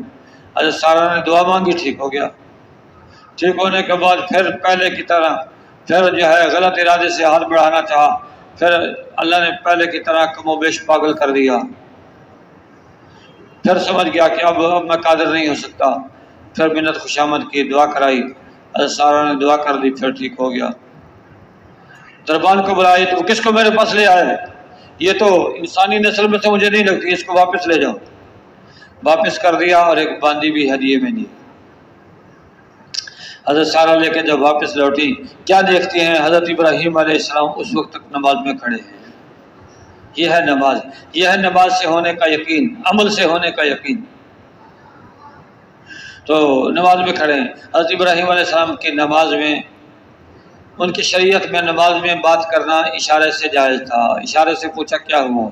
حضرت سارہ نے دعا مانگی، ٹھیک ہو گیا۔ ٹھیک ہونے کے بعد پھر پہلے کی طرح پھر جو ہے غلط ارادے سے ہاتھ بڑھانا چاہا، پھر اللہ نے پہلے کی طرح کم و بیش پاگل کر دیا، پھر سمجھ گیا کہ اب میں قادر نہیں ہو سکتا، پھر منت خوشامد کی، دعا کرائی، حضرت سارہ نے دعا کر دی، پھر ٹھیک ہو گیا۔ دربان کو بلائی تو کس کو میرے پاس لے آئے؟ یہ تو انسانی نسل میں سے مجھے نہیں لگتی، اس کو واپس لے جاؤ۔ واپس کر دیا اور ایک باندی بھی ہدیے میں دی۔ حضرت سارہ لے کے جب واپس لوٹی، کیا دیکھتی ہیں؟ حضرت ابراہیم علیہ السلام اس وقت تک نماز میں کھڑے ہیں۔ یہ ہے نماز، یہ ہے نماز سے ہونے کا یقین، عمل سے ہونے کا یقین۔ تو نماز میں کھڑے ہیں۔ حضرت ابراہیم علیہ السلام کی نماز میں، ان کی شریعت میں نماز میں بات کرنا اشارے سے جائز تھا۔ اشارے سے پوچھا کیا ہوا؟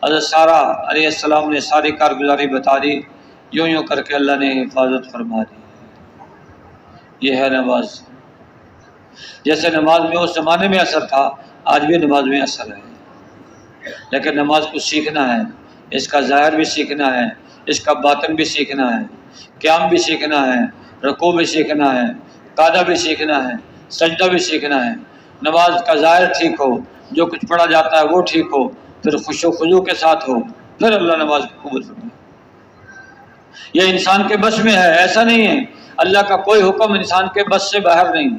حضرت سارہ علیہ السلام نے ساری کارگزاری بتا دی، یوں یوں کر کے اللہ نے حفاظت فرما دی۔ یہ ہے نماز۔ جیسے نماز میں اس زمانے میں اثر تھا، آج بھی نماز میں اثر ہے، لیکن نماز کو سیکھنا ہے، اس کا ظاہر بھی سیکھنا ہے، اس کا باطن بھی سیکھنا ہے، قیام بھی سیکھنا ہے، رکوع بھی سیکھنا ہے، قعدہ بھی سیکھنا ہے، سجدہ بھی سیکھنا ہے۔ نماز کا ظاہر ٹھیک ہو، جو کچھ پڑھا جاتا ہے وہ ٹھیک ہو، پھر خشوع و خضوع کے ساتھ ہو، پھر اللہ نماز کو قبول فرمائے۔ یہ انسان کے بس میں ہے، ایسا نہیں ہے اللہ کا کوئی حکم انسان کے بس سے باہر نہیں،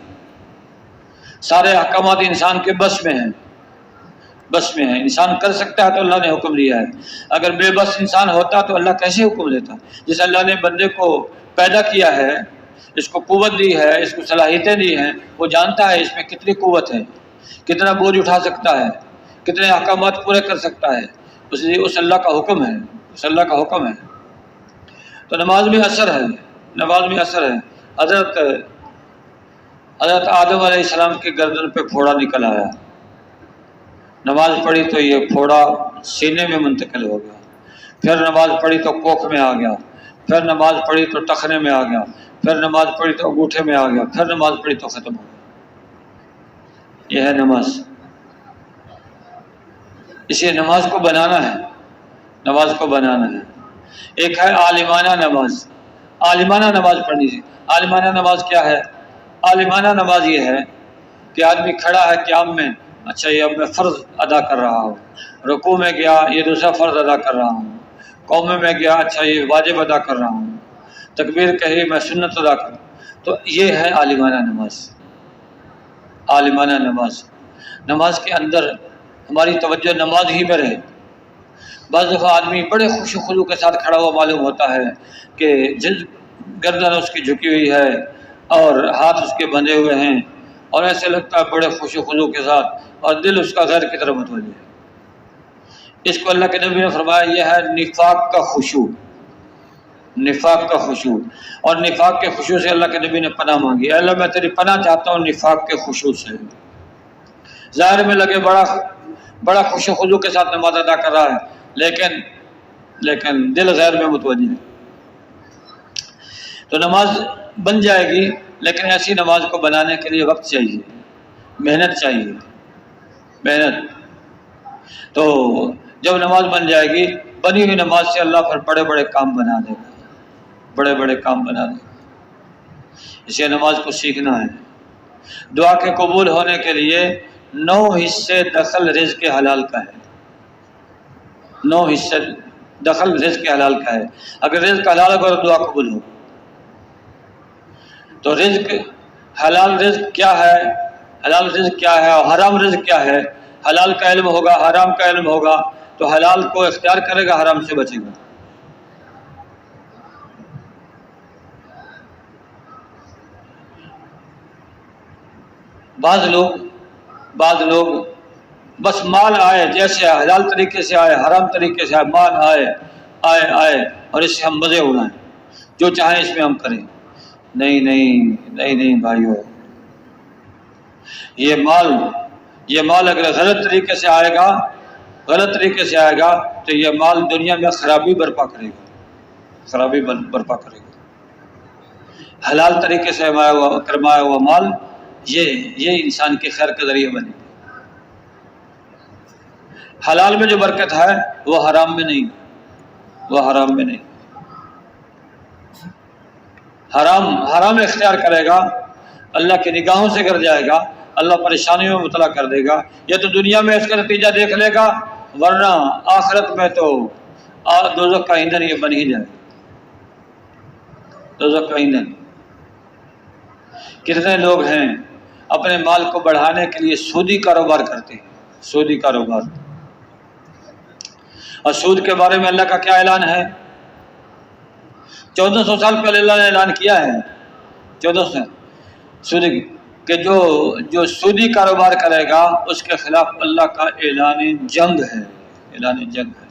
سارے احکامات انسان کے بس میں ہیں، بس میں ہے، انسان کر سکتا ہے تو اللہ نے حکم دیا ہے۔ اگر بے بس انسان ہوتا تو اللہ کیسے حکم دیتا؟ جس اللہ نے بندے کو پیدا کیا ہے، اس کو قوت دی ہے، اس کو صلاحیتیں دی ہیں، وہ جانتا ہے اس میں کتنی قوت ہے، کتنا بوجھ اٹھا سکتا ہے، کتنے احکامات پورے کر سکتا ہے، اس لیے اس اللہ کا حکم ہے، اس اللہ کا حکم ہے۔ تو نماز میں اثر ہے، نماز میں اثر ہے۔ حضرت آدم علیہ السلام کی گردن پہ پھوڑا نکل آیا، نماز پڑھی تو یہ پھوڑا سینے میں منتقل ہو گیا، پھر نماز پڑھی تو کوکھ میں آ گیا، پھر نماز پڑھی تو ٹخنے میں آ گیا، پھر نماز پڑھی تو انگوٹھے میں آ گیا، پھر نماز پڑھی تو ختم ہو گیا۔ یہ ہے نماز۔ اسے نماز کو بنانا ہے، نماز کو بنانا ہے۔ ایک ہے عالمانہ نماز، عالمانہ نماز پڑھنی ہے۔ عالمانہ نماز کیا ہے؟ عالمانہ نماز یہ ہے کہ آدمی کھڑا ہے قیام میں، اچھا یہ اب میں فرض ادا کر رہا ہوں، رکوع میں گیا یہ دوسرا فرض ادا کر رہا ہوں، قومے میں گیا اچھا یہ واجب ادا کر رہا ہوں، تکبیر کہی میں سنت ادا کر، تو یہ ہے عالمانہ نماز۔ عالمانہ نماز، نماز کے اندر ہماری توجہ نماز ہی میں رہے۔ بعض دفعہ آدمی بڑے خوش و خضوع کے ساتھ کھڑا ہوا معلوم ہوتا ہے کہ گردن اس کی جھکی ہوئی ہے اور ہاتھ اس کے بندھے ہوئے ہیں، اور ایسے لگتا ہے بڑے خوش و خضوع کے ساتھ، اور دل اس کا غیر کی طرف متوجہ ہے۔ اس کو اللہ کے نبی نے فرمایا یہ ہے نفاق کا خشوع، نفاق کا خشوع۔ اور نفاق کے خشوع سے اللہ کے نبی نے پناہ مانگی، اے اللہ میں تیری پناہ چاہتا ہوں نفاق کے خشوع سے۔ ظاہر میں لگے بڑا خوش و خضوع کے ساتھ نماز ادا کر رہا ہے، لیکن دل غیر میں متوجہ ہے۔ تو نماز بن جائے گی، لیکن ایسی نماز کو بنانے کے لیے وقت چاہیے، محنت چاہیے، محنت۔ تو جب نماز بن جائے گی، بنی ہوئی نماز سے اللہ پھر بڑے بڑے کام بنا دے گا، بڑے بڑے کام بنا دے گا۔ اسے نماز کو سیکھنا ہے۔ دعا کے قبول ہونے کے لیے 9 حصے دخل رزق حلال کا ہے، 9 حصے دخل رزق حلال کا ہے۔ اگر رزق حلال ہوگا تو دعا قبول ہو۔ تو رزق، حلال رزق کیا ہے، حلال رزق کیا ہے اور حرام رزق کیا ہے؟ حلال کا علم ہوگا، حرام کا علم ہوگا تو حلال کو اختیار کرے گا، حرام سے بچے گا۔ بعض لوگ بس مال آئے، جیسے حلال طریقے سے آئے، حرام طریقے سے آئے، مال آئے اور اس سے ہم مزے اڑائیں، جو چاہیں اس میں ہم کریں۔ نہیں بھائیو، یہ مال اگر غلط طریقے سے آئے گا تو یہ مال دنیا میں خرابی برپا کرے گا۔ حلال طریقے سے کمایا ہوا مال یہ انسان کے خیر کا ذریعہ بنے گا۔ حلال میں جو برکت ہے وہ حرام میں نہیں، حرام اختیار کرے گا، اللہ کی نگاہوں سے گر جائے گا، اللہ پریشانیوں میں مبتلا کر دے گا۔ یہ تو دنیا میں اس کا نتیجہ دیکھ لے گا، ورنہ آخرت میں تو دوزخ کا ایندھن یہ بن ہی جائے گا، دوزخ کا ایندھن۔ کتنے لوگ ہیں اپنے مال کو بڑھانے کے لیے سودی کاروبار کرتے ہیں، سودی کاروبار۔ اور سود کے بارے میں اللہ کا کیا اعلان ہے؟ 1400 سال پہلے اللہ نے اعلان کیا ہے، 1400 سودی کہ جو سودی کاروبار کرے گا اس کے خلاف اللہ کا اعلان جنگ ہے، اعلان جنگ ہے۔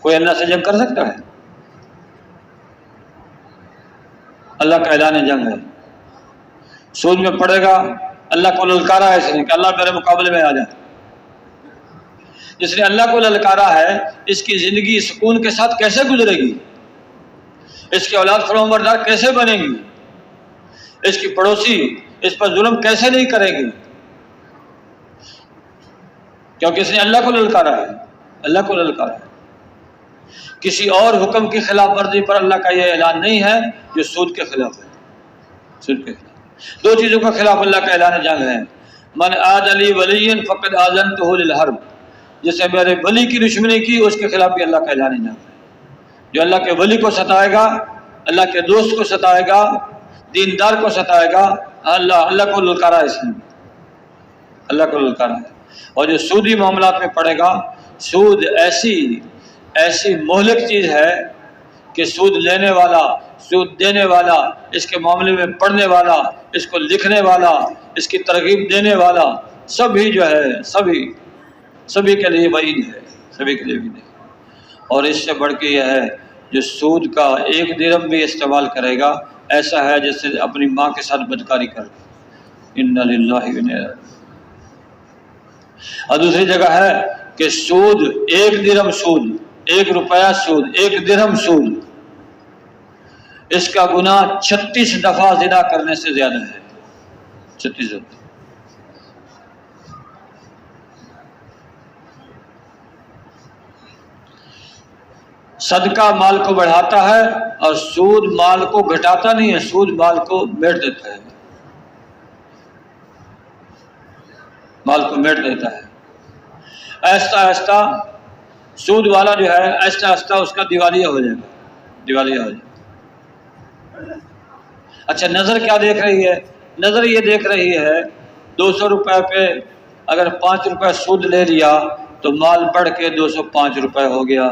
کوئی اللہ سے جنگ کر سکتا ہے؟ اللہ کا اعلان جنگ ہے۔ سود میں پڑے گا، اللہ کو للکارا ہے اس نے کہ اللہ میرے مقابلے میں آ جائے۔ جس نے اللہ کو للکارا ہے، اس کی زندگی سکون کے ساتھ کیسے گزرے گی؟ اس کی اولاد فرمانبردار کیسے بنے گی؟ اس کی پڑوسی اس پر ظلم کیسے نہیں کرے گی؟ کیونکہ اس نے اللہ کو للکارا ہے، اللہ کو للکارا ہے۔ کسی اور حکم کی خلاف ورزی پر اللہ کا یہ اعلان نہیں ہے جو سود کے خلاف ہے، سود کے خلاف۔ 2 چیزوں کے خلاف اللہ کا اعلان جنگ ہے۔ من عاد لی ولی فقد آذنتہ للحرب، جس نے میرے ولی کی دشمنی کی اس کے خلاف بھی اللہ کا اعلان جنگ ہے۔ جو اللہ کے ولی کو ستائے گا، اللہ کے دوست کو ستائے گا، دیندار کو ستائے گا، اللہ کو للکارا ہے، اس نے اللہ کو للکارا ہے۔ اور جو سودی معاملات میں پڑے گا، سود ایسی مہلک چیز ہے کہ سود لینے والا، سود دینے والا، اس کے معاملے میں پڑھنے والا، اس کو لکھنے والا، اس کی ترغیب دینے والا، سبھی جو ہے سبھی کے لیے وعید ہے، سبھی کے لیے وعید ہے۔ اور اس سے بڑھ کے یہ ہے جو سود کا 1 درہم بھی استعمال کرے گا، ایسا ہے جیسے اپنی ماں کے ساتھ بدکاری کر گیا۔ انا للہ و انا الیہ راجعون۔ اور دوسری جگہ ہے کہ سود 1 درہم سود، 1 روپیہ سود، 1 درہم سود، اس کا گناہ 36 دفعہ زنا کرنے سے زیادہ ہے، 36 دفعہ۔ صدقہ مال کو بڑھاتا ہے اور سود مال کو گھٹاتا نہیں ہے، سود مال کو میٹ دیتا ہے، مال کو میٹ دیتا ہے۔ آہستہ آہستہ سود والا جو ہے آہستہ آہستہ اس کا دیوالیہ ہو جائے گا، دیوالیہ ہو جائے گا۔ اچھا، نظر کیا دیکھ رہی ہے؟ نظر یہ دیکھ رہی ہے 200 روپے پہ اگر 5 روپے سود لے لیا تو مال بڑھ کے 205 روپے ہو گیا۔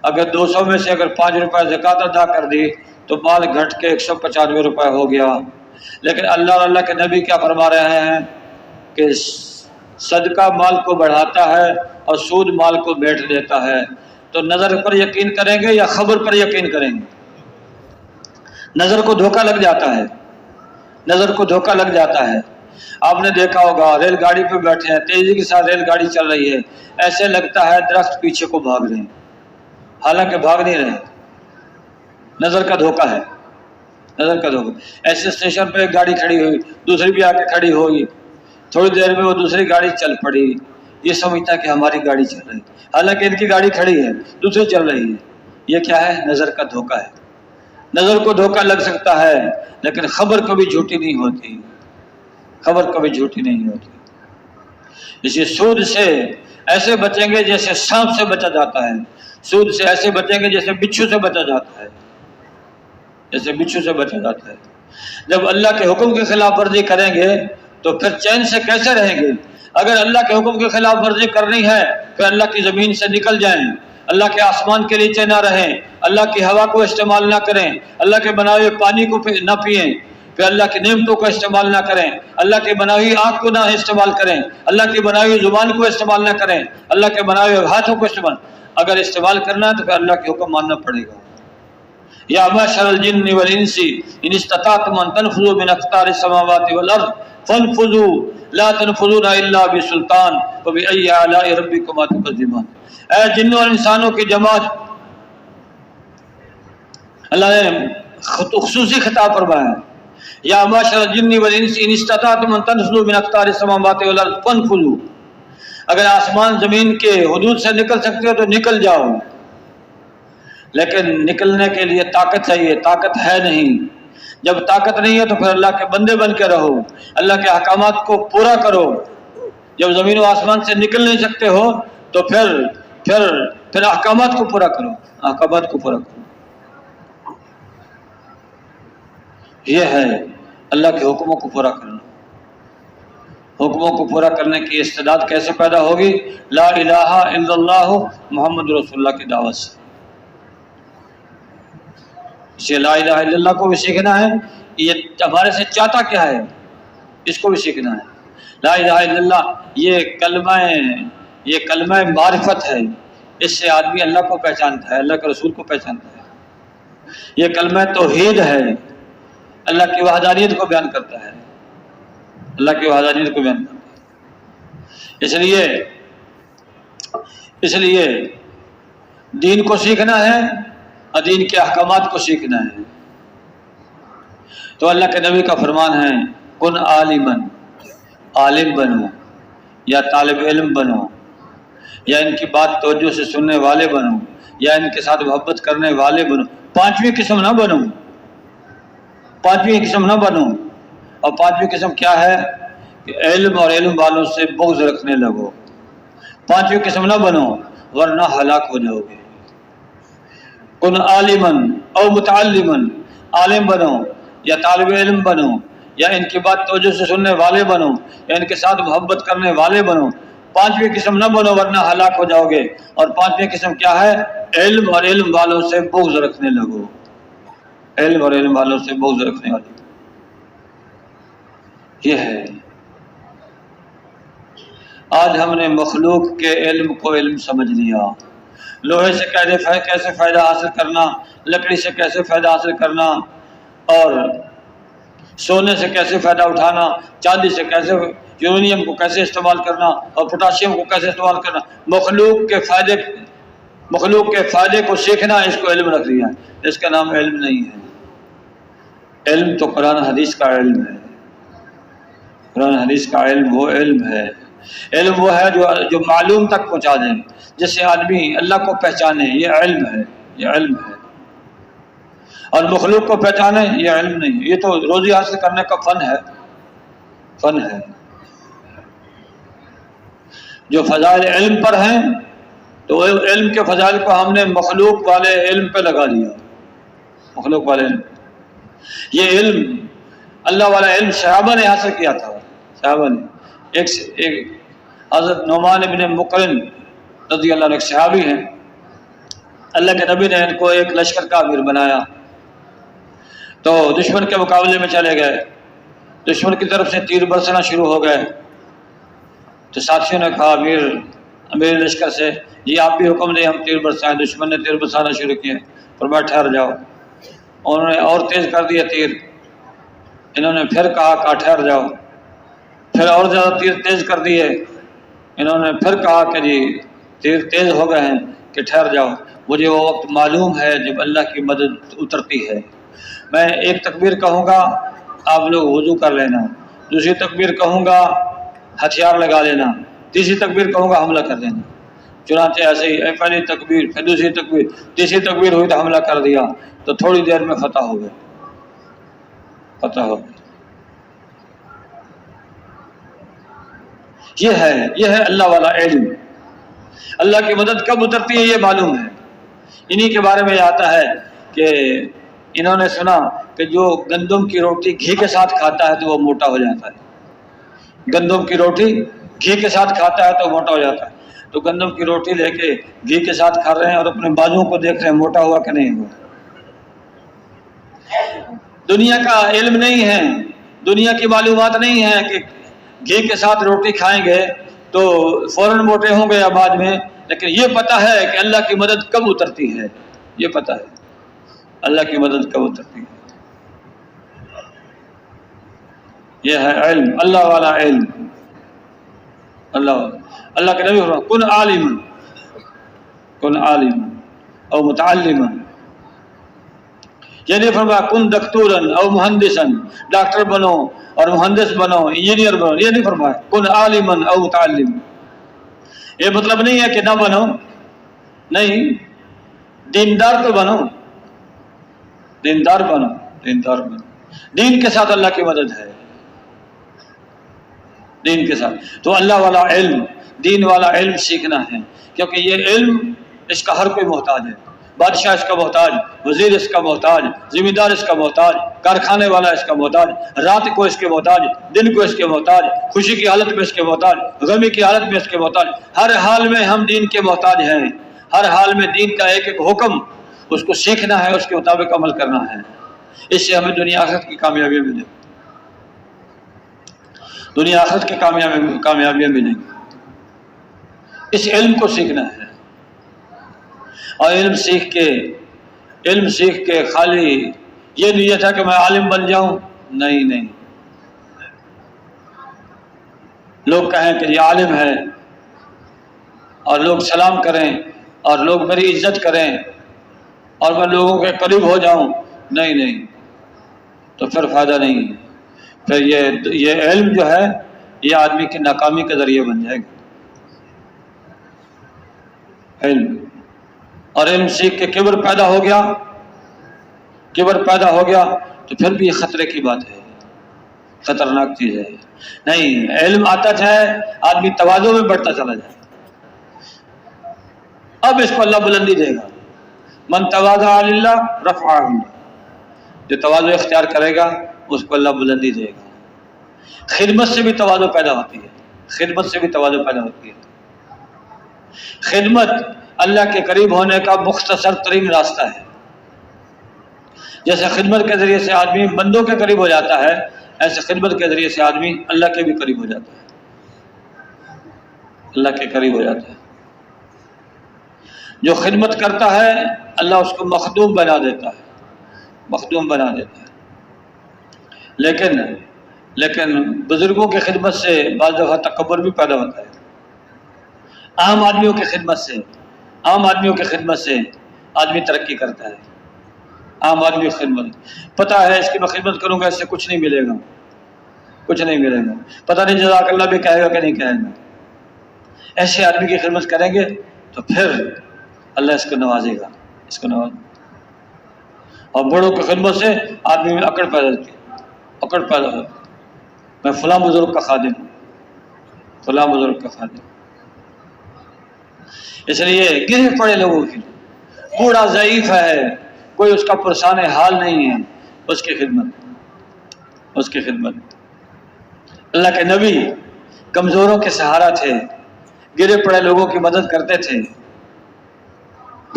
اگر 200 میں سے اگر 5 روپے زکوٰۃ ادا کر دی تو مال گھٹ کے 195 روپے ہو گیا۔ لیکن اللہ اور اللہ کے نبی کیا فرما رہے ہیں کہ صدقہ مال کو بڑھاتا ہے اور سود مال کو بیٹھ دیتا ہے۔ تو نظر پر یقین کریں گے یا خبر پر یقین کریں گے؟ نظر کو دھوکہ لگ جاتا ہے، نظر کو دھوکہ لگ جاتا ہے۔ آپ نے دیکھا ہوگا ریل گاڑی پہ بیٹھے ہیں، تیزی کے ساتھ ریل گاڑی چل رہی ہے، ایسے لگتا ہے درخت پیچھے کو بھاگ رہے ہیں، حالانکہ بھاگ نہیں رہے، نظر کا دھوکہ ہے، نظر کا دھوکہ۔ ایسے اسٹیشن پہ ایک گاڑی کھڑی ہوئی، دوسری بھی آ کے کھڑی ہوئی، تھوڑی دیر میں وہ دوسری گاڑی چل پڑی، یہ سمجھتا ہے کہ ہماری گاڑی چل رہی، حالانکہ ان کی گاڑی کھڑی ہے، دوسری چل رہی ہے۔ یہ کیا ہے؟ نظر کا دھوکہ ہے۔ نظر کو دھوکہ لگ سکتا ہے لیکن خبر کبھی جھوٹی نہیں ہوتی، خبر کبھی جھوٹی نہیں ہوتی۔ اسی سود سے ایسے بچیں گے جیسے سانپ سے بچا جاتا ہے، سود سے ایسے بچیں گے جیسے بچھو سے بچا جاتا ہے، جیسے بچھو سے بچا جاتا ہے۔ جب اللہ کے حکم کی خلاف ورزی کریں گے تو پھر چین سے کیسے رہیں گے؟ اگر اللہ کے حکم کی خلاف ورزی کرنی ہے پھر اللہ کی زمین سے نکل جائیں، اللہ کے آسمان کے نیچے نہ رہیں، اللہ کی ہوا کو استعمال نہ کریں، اللہ کے بنائے ہوئے پانی کو نہ پئیں، پھر اللہ کی نعمتوں کو استعمال نہ کریں، اللہ کی بنائی ہوئی آنکھ کو نہ استعمال کریں، اللہ کی بنائی ہوئی زبان کو استعمال نہ کریں، اللہ کے بنائے ہوئے ہاتھوں کو استعمال، اگر استعمال کرنا ہے تو پھر اللہ کے حکم ماننا پڑے گا۔ یا معشر الجن والانس ان استطعتم ان تنفذوا من اقطار السماوات والارض فانفذوا لا تنفذون الا بسلطان فبأي آلاء ربكما تكذبان۔ اے جنوں اور انسانوں کی جماعت، اللہ نے خصوصی خطاب فرمایا، یا معشر الجن والانس ان استطعتم ان تنفذوا من اقطار السماوات والارض فانفذوا، اگر آسمان زمین کے حدود سے نکل سکتے ہو تو نکل جاؤ، لیکن نکلنے کے لیے طاقت چاہیے، طاقت ہے نہیں۔ جب طاقت نہیں ہے تو پھر اللہ کے بندے بن کے رہو، اللہ کے احکامات کو پورا کرو۔ جب زمین و آسمان سے نکل نہیں سکتے ہو تو پھر احکامات کو پورا کرو، احکامات کو پورا کرو۔ یہ ہے اللہ کے حکموں کو پورا کرنا۔ حکموں کو پورا کرنے کی استعداد کیسے پیدا ہوگی؟ لا الہ الا اللہ محمد رسول اللہ کی دعوت سے۔ اسے لا الہ الا اللہ کو بھی سیکھنا ہے، یہ ہمارے سے چاہتا کیا ہے اس کو بھی سیکھنا ہے۔ لا الہ الا اللہ یہ کلمہ معرفت ہے، اس سے آدمی اللہ کو پہچانتا ہے، اللہ کے رسول کو پہچانتا ہے۔ یہ کلمہ توحید ہے، اللہ کی وحدانیت کو بیان کرتا ہے، اللہ کی وحدانیت کو بیان کرتا ہے۔ اس لیے دین کو سیکھنا ہے اور دین کے احکامات کو سیکھنا ہے۔ تو اللہ کے نبی کا فرمان ہے کن عالمن، عالم بنو یا طالب علم بنو یا ان کی بات توجہ سے سننے والے بنو یا ان کے ساتھ محبت کرنے والے بنو، پانچویں قسم نہ بنو، پانچویں قسم نہ بنو۔ اور پانچویں قسم کیا ہے کہ علم اور علم والوں سے بغض رکھنے لگو، پانچویں قسم نہ بنو ورنہ ہلاک ہو جاؤ گے۔ کن عالمن او متعلمن، عالم بنو یا طالب علم بنو یا ان کی بات توجہ سے سننے والے بنو یا ان کے ساتھ محبت کرنے والے بنو. پانچویں قسم نہ بنو ورنہ ہلاک ہو جاؤ گے. اور پانچویں قسم کیا ہے؟ علم اور علم والوں سے بغض رکھنے لگو. علم اور علم والوں سے بغض رکھنے والے. یہ ہے. آج ہم نے مخلوق کے علم کو علم سمجھ لیا. لوہے سے کیسے فائدہ حاصل کرنا، لکڑی سے کیسے فائدہ حاصل کرنا، اور سونے سے کیسے فائدہ اٹھانا، چاندی سے کیسے، یورینیم کو کیسے استعمال کرنا اور پوٹاشیم کو کیسے استعمال کرنا. مخلوق کے فائدے کو سیکھنا، اس کو علم رکھ لیا. اس کا نام علم نہیں ہے. علم تو قرآن حدیث کا علم ہے. قرآن حدیث کا علم وہ علم ہے. علم وہ ہے جو معلوم تک پہنچا دے، جس سے آدمی اللہ کو پہچانے. یہ علم ہے. یہ علم ہے. اور مخلوق کو پہچانے، یہ علم نہیں. یہ تو روزی حاصل کرنے کا فن ہے. فن ہے. جو فضائل علم پر ہیں تو علم کے فضائل کو ہم نے مخلوق والے علم پہ لگا دیا. مخلوق والے علم. یہ علم اللہ والا علم صحابہ نے حاصل کیا تھا. صحابہ نے ایک حضرت نعمان بن مقرن رضی اللہ عنہ ایک صحابی ہیں. اللہ کے نبی نے ان کو ایک لشکر کا امیر بنایا تو دشمن کے مقابلے میں چلے گئے. دشمن کی طرف سے تیر برسنا شروع ہو گئے تو ساتھیوں نے کہا امیر لشکر سے، جی آپ بھی حکم دیں ہم تیر برسائیں. دشمن نے تیر برسانا شروع کیے. فرمایا ٹھہر جاؤ. انہوں نے اور تیز کر دیا تیر. انہوں نے پھر کہا ٹھہر جاؤ. پھر اور زیادہ تیر تیز کر دیے. انہوں نے پھر کہا کہ جی تیر تیز ہو گئے ہیں کہ ٹھہر جاؤ. مجھے وہ وقت معلوم ہے جب اللہ کی مدد اترتی ہے. میں ایک تکبیر کہوں گا، آپ لوگ وضو کر لینا. دوسری تکبیر کہوں گا، ہتھیار لگا لینا. تیسری تکبیر کہوں گا، حملہ کر دینا. چنانچہ ایسے ہی پہلی تکبیر، پھر دوسری تکبیر، تیسری تکبیر ہوئی تو حملہ کر دیا. تو تھوڑی دیر میں فتح ہو گیا. فتح ہو گیا. یہ ہے اللہ والا علم. اللہ کی مدد کب اترتی ہے یہ معلوم ہے. انہی کے بارے میں آتا ہے کہ انہوں نے سنا کہ جو گندم کی روٹی گھی کے ساتھ کھاتا ہے تو وہ موٹا ہو جاتا ہے. گندم کی روٹی گھی کے ساتھ کھاتا ہے تو موٹا ہو جاتا ہے. تو گندم کی روٹی لے کے گھی کے ساتھ کھا رہے ہیں اور اپنے بازوؤں کو دیکھ رہے ہیں موٹا ہوا کہ نہیں ہوا. دنیا کا علم نہیں ہے، دنیا کی معلومات نہیں ہے کہ گھی کے ساتھ روٹی کھائیں گے تو فوراً موٹے ہوں گے یا بعد میں. لیکن یہ پتہ ہے کہ اللہ کی مدد کب اترتی ہے. یہ پتہ ہے اللہ کی مدد کب اترتی ہے. یہ ہے علم، اللہ والا علم. اللہ کے نبی فرمایا کن عالما او متعلما. یہ نہیں فرمایا کن دکتورا او مہندسا، ڈاکٹر بنو اور مہندس بنو، انجینئر بنو. یہ نہیں فرمایا کن عالما او متعلما. یہ مطلب نہیں ہے کہ نہ بنو، نہیں، دیندار تو بنو. دیندار بنو. دیندار بنو. دین کے ساتھ اللہ کی مدد ہے. دین کے ساتھ تو اللہ والا علم، دین والا علم سیکھنا ہے. کیونکہ یہ علم اس کا ہر کوئی محتاج ہے. بادشاہ اس کا محتاج، وزیر اس کا محتاج، ذمہ دار اس کا محتاج، کارخانے والا اس کا محتاج، رات کو اس کے محتاج، دن کو اس کے محتاج، خوشی کی حالت میں اس کے محتاج، غمی کی حالت میں اس کے محتاج. ہر حال میں ہم دین کے محتاج ہیں. ہر حال میں دین کا ایک ایک حکم اس کو سیکھنا ہے، اس کے مطابق عمل کرنا ہے. اس سے ہمیں دنیا آخرت کی کامیابی ملے. دنیا آخرت کی کامیابیاں ملیں گی. اس علم کو سیکھنا ہے. اور علم سیکھ کے خالی یہ نیت ہے کہ میں عالم بن جاؤں، نہیں. لوگ کہیں کہ یہ عالم ہے اور لوگ سلام کریں اور لوگ میری عزت کریں اور میں لوگوں کے قریب ہو جاؤں، نہیں، تو پھر فائدہ نہیں ہے. پھر یہ علم جو ہے یہ آدمی کی ناکامی کا ذریعہ بن جائے گا. علم اور علم سیکھ کے کبر پیدا ہو گیا تو پھر بھی یہ خطرے کی بات ہے، خطرناک چیز ہے. نہیں، علم آتا جائے آدمی تواضع میں بڑھتا چلا جائے. اب اس کو اللہ بلندی دے گا. من تواضع للہ رفعہ اللہ. جو تواضع اختیار کرے گا اس کو اللہ بلندی دے گا۔ خدمت سے بھی تواضع پیدا ہوتی ہے، خدمت سے بھی تواضع پیدا ہوتی ہے۔ خدمت اللہ کے قریب ہونے کا مختصر ترین راستہ ہے۔ جیسے خدمت کے ذریعے سے آدمی بندوں کے قریب ہو جاتا ہے، ایسے خدمت کے ذریعے سے آدمی اللہ کے بھی قریب ہو جاتا ہے، اللہ کے قریب ہو جاتا ہے۔ جو خدمت کرتا ہے اللہ اس کو مخدوم بنا دیتا ہے، مخدوم بنا دیتا ہے۔ لیکن بزرگوں کی خدمت سے بعض دفعہ تکبر بھی پیدا ہوتا ہے۔ عام آدمیوں کی خدمت سے آدمی ترقی کرتا ہے۔ عام آدمی کی خدمت، پتہ ہے اس کی میں خدمت کروں گا اس سے کچھ نہیں ملے گا، کچھ نہیں ملے گا، پتہ نہیں جزاک اللہ بھی کہے گا کہ نہیں کہے گا۔ ایسے آدمی کی خدمت کریں گے تو پھر اللہ اس کو نوازے گا، اس کو نوازے گا۔ اور بڑوں کی خدمت سے آدمی میں اکڑ پیدا ہوتی ہے، اکڑ پیدا ہوتی ہے، میں فلاں بزرگ کا خادم ہوں، فلاں بزرگ کا خادم۔ اس لیے گرے پڑے لوگوں کی، بوڑھا ضعیف ہے، کوئی اس کا پرسان حال نہیں ہے، اس کی خدمت۔ اللہ کے نبی کمزوروں کے سہارا تھے، گرے پڑے لوگوں کی مدد کرتے تھے،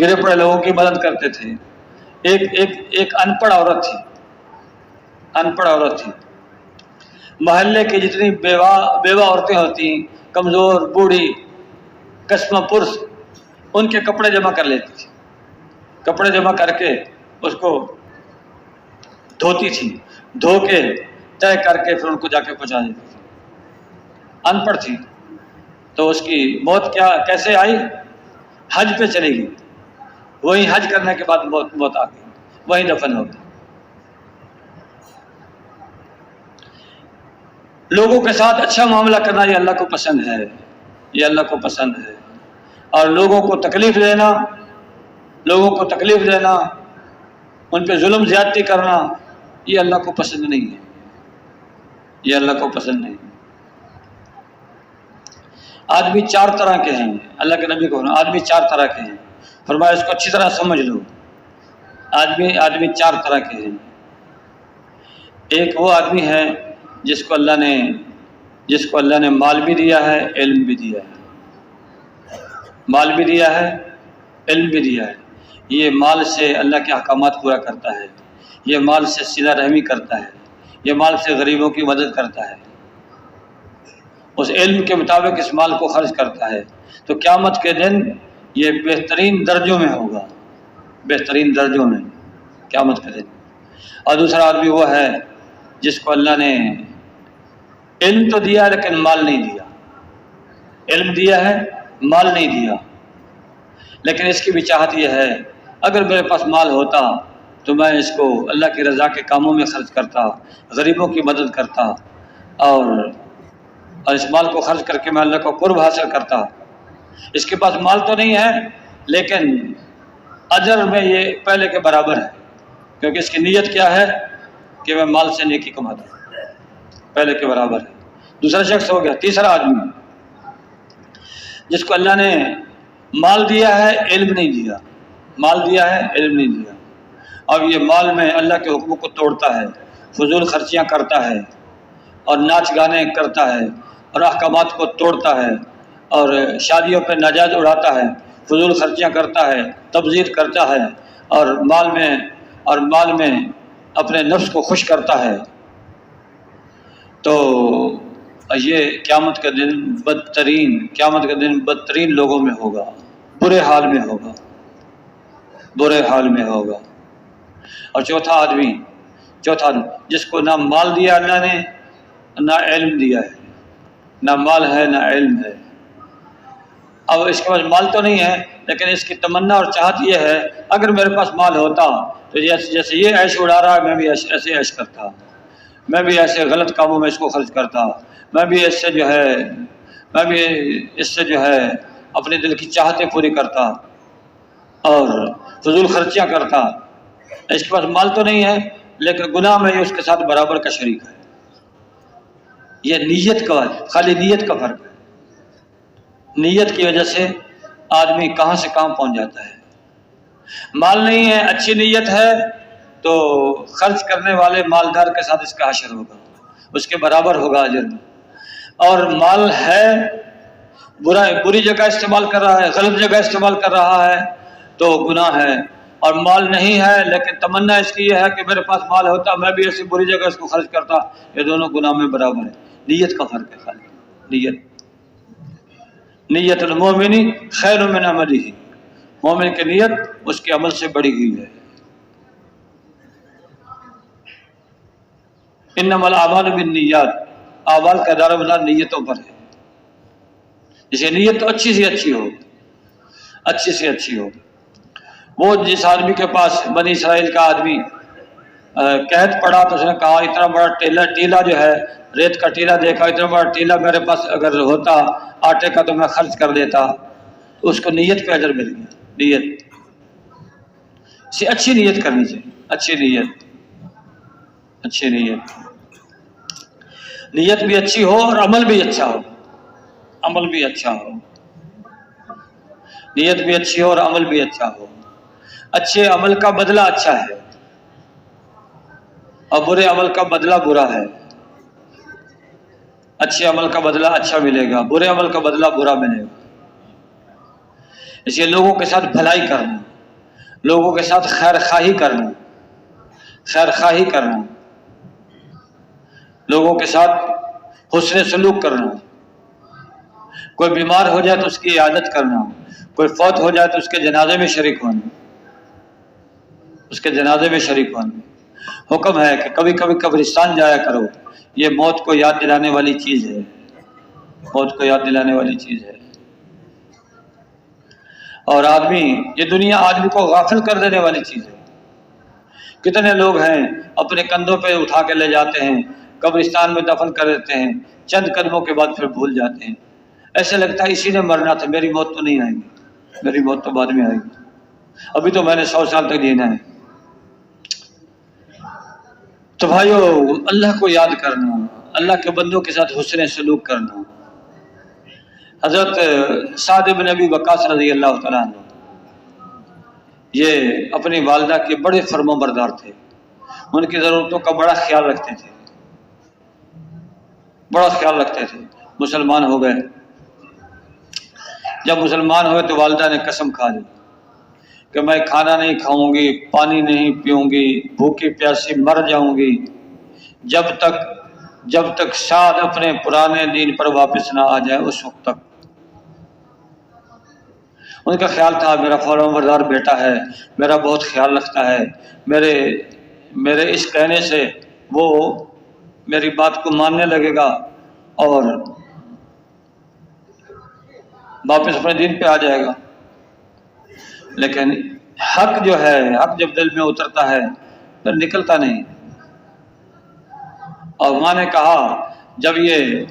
گرے پڑے لوگوں کی مدد کرتے تھے۔ ایک ان پڑھ عورت تھی، محلے کی جتنی بیوہ عورتیں ہوتی، کمزور، بوڑھی، کسمہ پرس، ان کے کپڑے جمع کر لیتی تھی، کپڑے جمع کر کے اس کو دھوتی تھی، دھو کے طے کر کے پھر ان کو جا کے پہنچا دیتی تھی۔ ان پڑھ تھی تو اس کی موت کیسے آئی؟ حج پہ چلی گئی، وہیں حج کرنے کے بعد موت آ گئی، وہیں دفن ہو گئی۔ لوگوں کے ساتھ اچھا معاملہ کرنا یہ اللہ کو پسند ہے، یہ اللہ کو پسند ہے۔ اور لوگوں کو تکلیف دینا، ان پہ ظلم زیادتی کرنا، یہ اللہ کو پسند نہیں ہے، یہ اللہ کو پسند نہیں ہے۔ آدمی 4 طرح کے ہیں، اللہ کے نبی کو آدمی 4 طرح کے ہیں، فرمایا اس کو اچھی طرح سمجھ لو۔ آدمی 4 طرح کے ہیں۔ ایک وہ آدمی ہے جس کو اللہ نے مال بھی دیا ہے، علم بھی دیا ہے، مال بھی دیا ہے، علم بھی دیا ہے۔ یہ مال سے اللہ کے احکامات پورا کرتا ہے، یہ مال سے صلہ رحمی کرتا ہے، یہ مال سے غریبوں کی مدد کرتا ہے، اس علم کے مطابق اس مال کو خرچ کرتا ہے، تو قیامت کے دن یہ بہترین درجوں میں ہوگا، بہترین درجوں میں قیامت کے دن۔ اور دوسرا آدمی وہ ہے جس کو اللہ نے علم تو دیا لیکن مال نہیں دیا، علم دیا ہے، مال نہیں دیا، لیکن اس کی بھی چاہت یہ ہے اگر میرے پاس مال ہوتا تو میں اس کو اللہ کی رضا کے کاموں میں خرچ کرتا، غریبوں کی مدد کرتا، اور اس مال کو خرچ کر کے میں اللہ کو قرب حاصل کرتا۔ اس کے پاس مال تو نہیں ہے لیکن اجر میں یہ پہلے کے برابر ہے، کیونکہ اس کی نیت کیا ہے کہ میں مال سے نیکی کماتا ہوں، پہلے کے برابر ہے۔ دوسرا شخص ہو گیا، تیسرا آدمی جس کو اللہ نے مال دیا ہے، علم نہیں دیا، مال دیا ہے، علم نہیں دیا، اب یہ مال میں اللہ کے حکموں کو توڑتا ہے، فضول خرچیاں کرتا ہے، اور ناچ گانے کرتا ہے، اور احکامات کو توڑتا ہے، اور شادیوں پہ ناجائز اڑاتا ہے، فضول خرچیاں کرتا ہے، تبذیر کرتا ہے، اور مال میں اپنے نفس کو خوش کرتا ہے، تو یہ قیامت کا دن بدترین لوگوں میں ہوگا، برے حال میں ہوگا، برے حال میں ہوگا۔ اور چوتھا آدمی جس کو نہ مال دیا اللہ نے، نہ علم دیا ہے، نہ مال ہے نہ علم ہے۔ اب اس کے پاس مال تو نہیں ہے لیکن اس کی تمنا اور چاہت یہ ہے اگر میرے پاس مال ہوتا تو جیسے یہ عیش اڑا رہا ہے میں بھی ایسے عیش کرتا، میں بھی ایسے غلط کاموں میں اس کو خرچ کرتا، میں بھی اس سے جو ہے اپنے دل کی چاہتیں پوری کرتا اور فضول خرچیاں کرتا۔ اس کے پاس مال تو نہیں ہے لیکن گناہ میں یہ اس کے ساتھ برابر کا شریک ہے۔ یہ نیت کا، خالی نیت کا فرق ہے، نیت کی وجہ سے آدمی کہاں سے کہاں پہنچ جاتا ہے۔ مال نہیں ہے، اچھی نیت ہے تو خرچ کرنے والے مالدار کے ساتھ اس کا حشر ہوگا، اس کے برابر ہوگا اجر میں۔ اور مال ہے بری جگہ استعمال کر رہا ہے، غلط جگہ استعمال کر رہا ہے تو گناہ ہے، اور مال نہیں ہے لیکن تمنا اس کی یہ ہے کہ میرے پاس مال ہوتا میں بھی ایسی بری جگہ اس کو خرچ کرتا، یہ دونوں گناہ میں برابر ہے۔ نیت کا فرق ہے خالی، نیت المومن خیر من عملہ، مومن کی نیت اس کے عمل سے بڑی ہوئی ہے۔ انما الاعمال بالنیات، اعمال کا دار و مدار نیتوں پر ہے۔ جسے نیت تو اچھی سے اچھی ہو، اچھی سے اچھی ہو۔ وہ جس آدمی کے پاس بنی اسرائیل کا آدمی قحط پڑا تو اس نے کہا اتنا بڑا ٹیلا جو ہے، ریت کا ٹیلا دیکھا، اتنا بڑا ٹیلا میرے پاس اگر ہوتا آٹے کا تو میں خرچ کر دیتا، تو اس کو نیت پہ اجر مل گیا۔ نیت اسے اچھی نیت کرنی چاہیے، اچھی نیت، اچھی نیت، نیت بھی اچھی ہو اور عمل بھی اچھا ہو، عمل بھی اچھا ہو، نیت بھی اچھی ہو اور عمل بھی اچھا ہو۔ اچھے عمل کا بدلہ اچھا ہے اور برے عمل کا بدلہ برا ہے۔ اچھے عمل کا بدلہ اچھا ملے گا، برے عمل کا بدلہ برا ملے گا۔ اس لیے لوگوں کے ساتھ بھلائی کرنا، لوگوں کے ساتھ خیر خواہی کرنا، خیر خواہی کرنا، لوگوں کے ساتھ حسن سلوک کرنا، کوئی بیمار ہو جائے تو اس کی عیادت کرنا، کوئی فوت ہو جائے تو اس کے جنازے میں شریک ہونا، اس کے جنازے میں شریک ہونا۔ حکم ہے کہ کبھی کبھی قبرستان جایا کرو، یہ موت کو یاد دلانے والی چیز ہے، موت کو یاد دلانے والی چیز ہے۔ اور یہ دنیا آدمی کو غافل کر دینے والی چیز ہے۔ کتنے لوگ ہیں اپنے کندھوں پہ اٹھا کے لے جاتے ہیں، قبرستان میں دفن کر دیتے ہیں، چند قدموں کے بعد پھر بھول جاتے ہیں، ایسے لگتا ہے اسی نے مرنا تھا، میری موت تو نہیں آئے گی، میری موت تو بعد میں آئے گی، ابھی تو میں نے 100 سال تک جینا ہے۔ تو بھائیو، اللہ کو یاد کرنا، اللہ کے بندوں کے ساتھ حسن سلوک کرنا۔ حضرت سعد بن ابی وقاص رضی اللہ تعالیٰ عنہ یہ اپنی والدہ کے بڑے فرما بردار تھے، ان کی ضرورتوں کا بڑا خیال رکھتے تھے، بڑا خیال رکھتے تھے۔ مسلمان ہو گئے، جب مسلمان ہوئے تو والدہ نے قسم کھا لی کہ میں کھانا نہیں کھاؤں گی، پانی نہیں پیوں گی، بھوکی پیاسی مر جاؤں گی جب تک سعد اپنے پرانے دین پر واپس نہ آ جائے، اس وقت تک۔ ان کا خیال تھا میرا فرما بردار بیٹا ہے، میرا بہت خیال رکھتا ہے، میرے اس کہنے سے وہ میری بات کو ماننے لگے گا اور واپس اپنے دین پہ آ جائے گا۔ لیکن حق جو ہے، حق جب دل میں اترتا ہے پھر نکلتا نہیں۔ اور ماں نے کہا جب یہ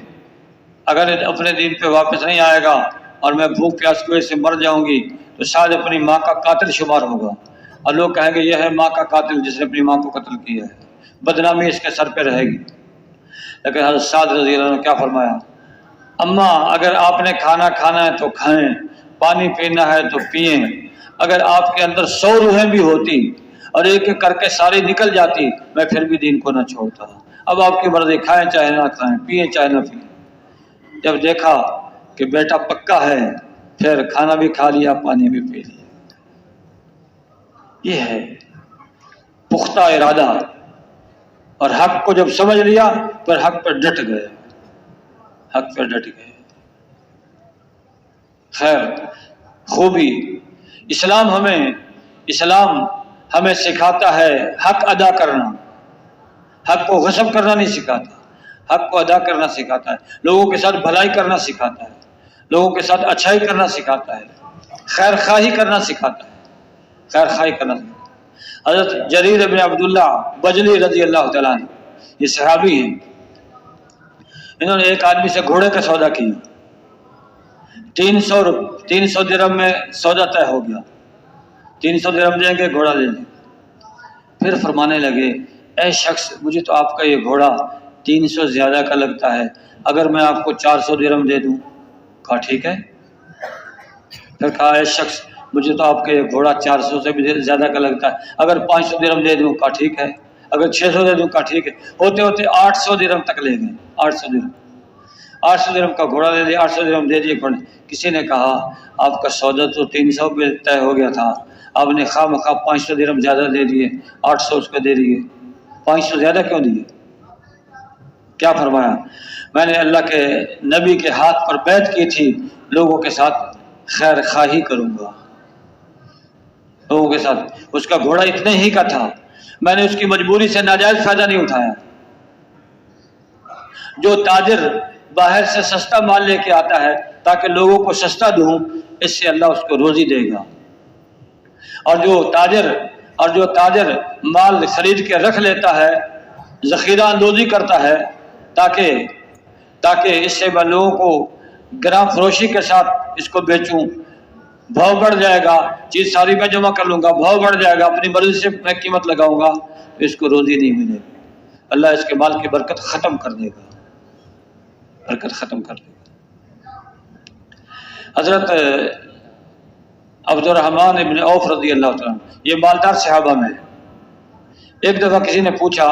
اگر اپنے دین پہ واپس نہیں آئے گا اور میں بھوک پیاس کی وجہ سے مر جاؤں گی تو شاید اپنی ماں کا قاتل شمار ہوگا، اور لوگ کہیں گے یہ ہے ماں کا قاتل جس نے اپنی ماں کو قتل کیا ہے، بدنامی اس کے سر پہ رہے گی۔ لیکن حضرت سعد رضی اللہ عنہ نے کیا فرمایا، اماں اگر آپ نے کھانا کھانا ہے تو کھائیں، پانی پینا ہے تو پئیں، اگر آپ کے اندر 100 روحیں بھی ہوتی اور ایک ایک کر کے ساری نکل جاتی، میں پھر بھی دین کو نہ چھوڑتا۔ اب آپ کی مرضی، کھائیں چاہے نہ کھائیں، پئیں چاہے نہ پئیں۔ جب دیکھا کہ بیٹا پکا ہے پھر کھانا بھی کھا لیا، پانی بھی پی لیا۔ یہ ہے پختہ ارادہ، اور حق کو جب سمجھ لیا پھر حق پر ڈٹ گئے، حق پر ڈٹ گئے۔ خیر خوبی اسلام ہمیں سکھاتا ہے حق ادا کرنا، حق کو غصب کرنا نہیں سکھاتا، حق کو ادا کرنا سکھاتا ہے، لوگوں کے ساتھ بھلائی کرنا سکھاتا ہے، لوگوں کے ساتھ اچھائی کرنا سکھاتا ہے، خیر خواہی کرنا سکھاتا ہے، خیر خواہی کرنا سکھاتا ہے۔ حضرت جریر بن عبداللہ بجلی رضی اللہ تعالیٰ عنہ یہ صحابی ہیں، انہوں نے ایک آدمی سے گھوڑے کا سودا کیا، 300 درہم میں سودا طے ہو گیا، 300 درہم دیں گے گھوڑا لے لیں۔ پھر فرمانے لگے اے شخص، مجھے تو آپ کا یہ گھوڑا 300 زیادہ کا لگتا ہے، اگر میں آپ کو 400 درہم دے دوں؟ کہا ٹھیک ہے۔ پھر کہا اے شخص، مجھے تو آپ کے گھوڑا 400 سے بھی زیادہ کا لگتا ہے، اگر 500 درہم دے دوں کا ٹھیک ہے، اگر 600 دے دوں کا ٹھیک ہے، ہوتے ہوتے 800 درہم تک لے گئے، 800 درہم کا گھوڑا دے دیا، 800 درہم دے دیے گھوڑے۔ کسی نے کہا آپ کا سودا تو 300 پہ طے ہو گیا تھا، آپ نے خواہ مخواہ 500 درہم زیادہ دے دیے، 800 اس کو دے دیے، 500 زیادہ کیوں دیے؟ کیا فرمایا؟ میں نے اللہ کے نبی کے ہاتھ پر بیعت کی تھی، لوگوں کے ساتھ خیر خواہی کروں گا، لوگوں کے ساتھ۔ اس کا گھوڑا اتنے ہی کا تھا، میں نے اس کی مجبوری سے ناجائز فائدہ نہیں اٹھایا۔ جو تاجر باہر سے سستا مال لے کے آتا ہے تاکہ لوگوں کو سستا دوں، اس سے اللہ اس کو روزی دے گا، اور جو تاجر مال خرید کے رکھ لیتا ہے، ذخیرہ اندوزی کرتا ہے تاکہ اس سے میں لوگوں کو گراں فروشی کے ساتھ اس کو بیچوں، بھاؤ بڑھ جائے گا، چیز ساری میں جمع کر لوں گا، بھاؤ بڑھ جائے گا، اپنی مرضی سے میں قیمت لگاؤں گا، تو اس کو روزی نہیں ملے گی، اللہ اس کے مال کی برکت ختم کر دے گا، برکت ختم کر دے گا۔ حضرت عبد الرحمن ابن عوف رضی اللہ تعالیٰ عنہ، یہ مالدار صحابہ میں ہے۔ ایک دفعہ کسی نے پوچھا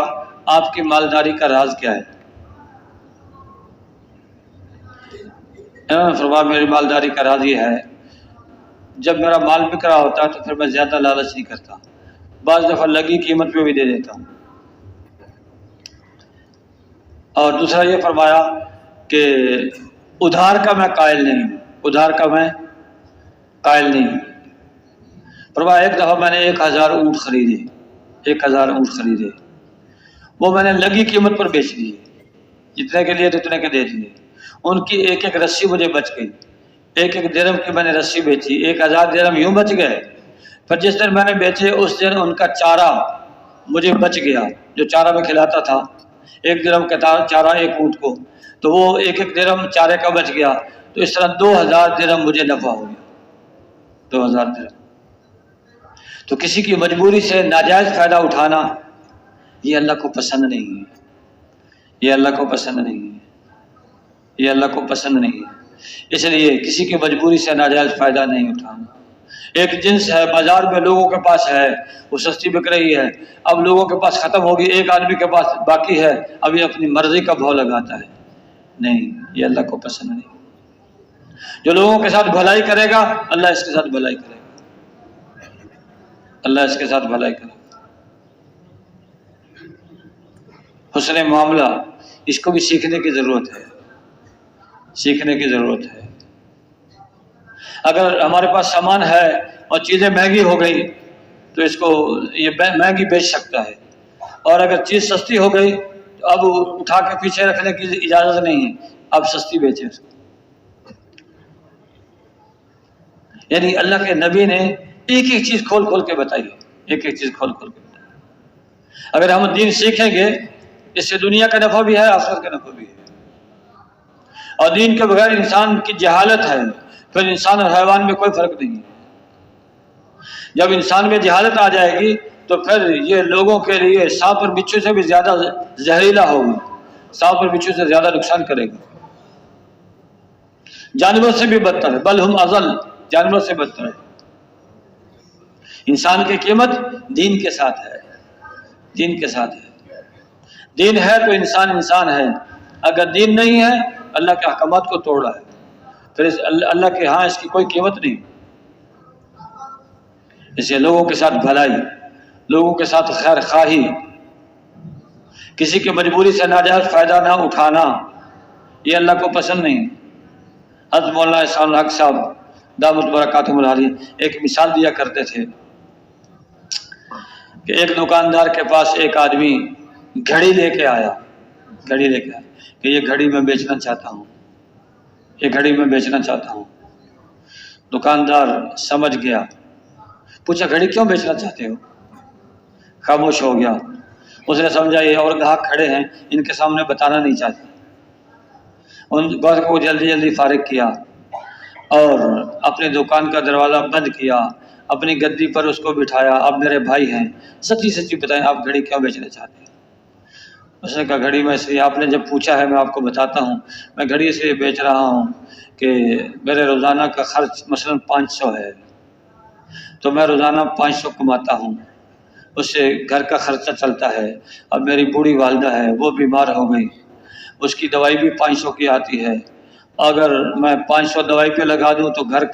آپ کی مالداری کا راز کیا ہے؟ انہوں نے فرمایا میری مالداری کا راز یہ ہے، جب میرا مال بک رہا ہوتا ہے تو پھر میں زیادہ لالچ نہیں کرتا، بعض دفعہ لگی قیمت پہ بھی دے دیتا ہوں۔ اور دوسرا یہ فرمایا کہ ادھار کا میں قائل نہیں ہوں، ادھار کا میں قائل نہیں ہوں۔ فرمایا ایک دفعہ میں نے 1000 اونٹ خریدے، 1000 اونٹ خریدے، وہ میں نے لگی قیمت پر بیچ دیے، جتنے کے لیے اتنے کے دے دیے، ان کی ایک ایک رسی مجھے بچ گئی، ایک ایک درہم کی میں نے رسی بیچی، 1000 درہم یوں بچ گئے۔ پھر جس دن میں نے بیچے اس دن ان کا چارہ مجھے بچ گیا، جو چارہ میں کھلاتا تھا، 1 درہم کا چارہ ایک اونٹ کو، تو وہ ایک ایک درہم چارے کا بچ گیا، تو اس طرح 2000 درہم مجھے نفع ہو گیا، 2000 درہم۔ تو کسی کی مجبوری سے ناجائز فائدہ اٹھانا یہ اللہ کو پسند نہیں ہے، یہ اللہ کو پسند نہیں ہے، یہ اللہ کو پسند نہیں ہے۔ اس لیے کسی کی مجبوری سے ناجائز فائدہ نہیں اٹھانا۔ ایک جنس ہے بازار میں لوگوں کے پاس ہے، وہ سستی بک رہی ہے، اب لوگوں کے پاس ختم ہوگی، ایک آدمی کے پاس باقی ہے، اب یہ اپنی مرضی کا بھاؤ لگاتا ہے، نہیں، یہ اللہ کو پسند نہیں۔ جو لوگوں کے ساتھ بھلائی کرے گا اللہ اس کے ساتھ بھلائی کرے گا، اللہ اس کے ساتھ بھلائی کرے گا۔ حسن معاملہ اس کو بھی سیکھنے کی ضرورت ہے، سیکھنے کی ضرورت ہے۔ اگر ہمارے پاس سامان ہے اور چیزیں مہنگی ہو گئی تو اس کو یہ مہنگی بیچ سکتا ہے، اور اگر چیز سستی ہو گئی تو اب اٹھا کے پیچھے رکھنے کی اجازت نہیں ہے، اب سستی بیچے اس کو۔ یعنی اللہ کے نبی نے ایک ایک چیز کھول کھول کے بتائی ہے، ایک ایک چیز کھول کھول کے بتائی۔ اگر ہم دین سیکھیں گے اس سے دنیا کا نفع بھی ہے، آخرت کا نفع بھی ہے۔ اور دین کے بغیر انسان کی جہالت ہے، پھر انسان اور حیوان میں کوئی فرق نہیں ہے۔ جب انسان میں جہالت آ جائے گی تو پھر یہ لوگوں کے لیے سانپ اور بچھو سے بھی زیادہ زہریلا ہوگا، سانپ اور بچھو سے زیادہ نقصان کرے گا، جانور سے بھی بدتر ہے، بل ہم اضل، جانور سے بدتر ہے۔ انسان کی قیمت دین کے ساتھ ہے، دین کے ساتھ ہے۔ دین ہے تو انسان انسان ہے، اگر دین نہیں ہے اللہ کے احکامات کو توڑ رہا ہے، پھر اللہ کے ہاں اس کی کوئی قیمت نہیں۔ اس لیے لوگوں کے ساتھ بھلائی، لوگوں کے ساتھ خیر خواہی، کسی کی مجبوری سے ناجائز فائدہ نہ اٹھانا، یہ اللہ کو پسند نہیں۔ حضرت مولانا احسان الحق صاحب دامت برکاتہم العالیہ ایک مثال دیا کرتے تھے کہ ایک دکاندار کے پاس ایک آدمی گھڑی لے کے آیا، گھڑی لے کے آیا کہ یہ گھڑی میں بیچنا چاہتا ہوں، یہ گھڑی میں بیچنا چاہتا ہوں۔ دکاندار سمجھ گیا، پوچھا گھڑی کیوں بیچنا چاہتے ہو؟ خاموش ہو گیا۔ اس نے سمجھا یہ اور گاہک کھڑے ہیں، ان کے سامنے بتانا نہیں چاہتے۔ ان گاہک کو جلدی جلدی فارغ کیا اور اپنی دکان کا دروازہ بند کیا، اپنی گدی پر اس کو بٹھایا، اب میرے بھائی ہیں، سچی سچی بتائیں آپ گھڑی کیوں بیچنا چاہتے ہیں؟ اس نے کہا گھڑی میں اس لیے، آپ نے جب پوچھا ہے میں آپ کو بتاتا ہوں، میں گھڑی اس لیے بیچ رہا ہوں کہ میرے روزانہ کا خرچ مثلاً 500 ہے، تو میں روزانہ 500 کماتا ہوں، اس سے گھر کا خرچہ چلتا ہے۔ اب میری بوڑھی والدہ ہے، وہ بیمار ہو گئی، اس کی دوائی بھی 500 کی آتی ہے۔ اگر میں 500 دوائی پہ لگا دوں تو گھر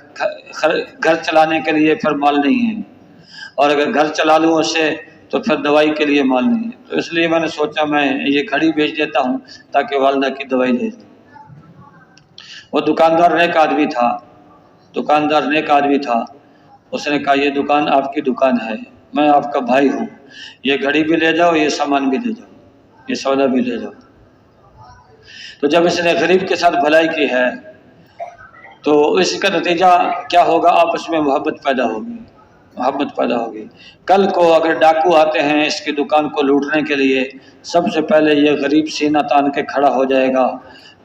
چلانے کے لیے پھر مال نہیں ہے، اور اگر گھر چلا لوں اس سے تو پھر دوائی کے لیے مال نہیں ہے۔ تو اس لیے میں نے سوچا میں یہ گھڑی بیچ دیتا ہوں تاکہ والدہ کی دوائی لے لوں۔ وہ دکاندار نیک آدمی تھا، اس نے کہا یہ دکان آپ کی دکان ہے، میں آپ کا بھائی ہوں، یہ گھڑی بھی لے جاؤ، یہ سامان بھی لے جاؤ، یہ سودا بھی لے جاؤ۔ تو جب اس نے غریب کے ساتھ بھلائی کی ہے تو اس کا نتیجہ کیا ہوگا؟ آپس میں محبت پیدا ہوگی۔ کل کو اگر ڈاکو آتے ہیں اس کی دکان کو لوٹنے کے لیے، سب سے پہلے یہ غریب سینہ تان کے کھڑا ہو جائے گا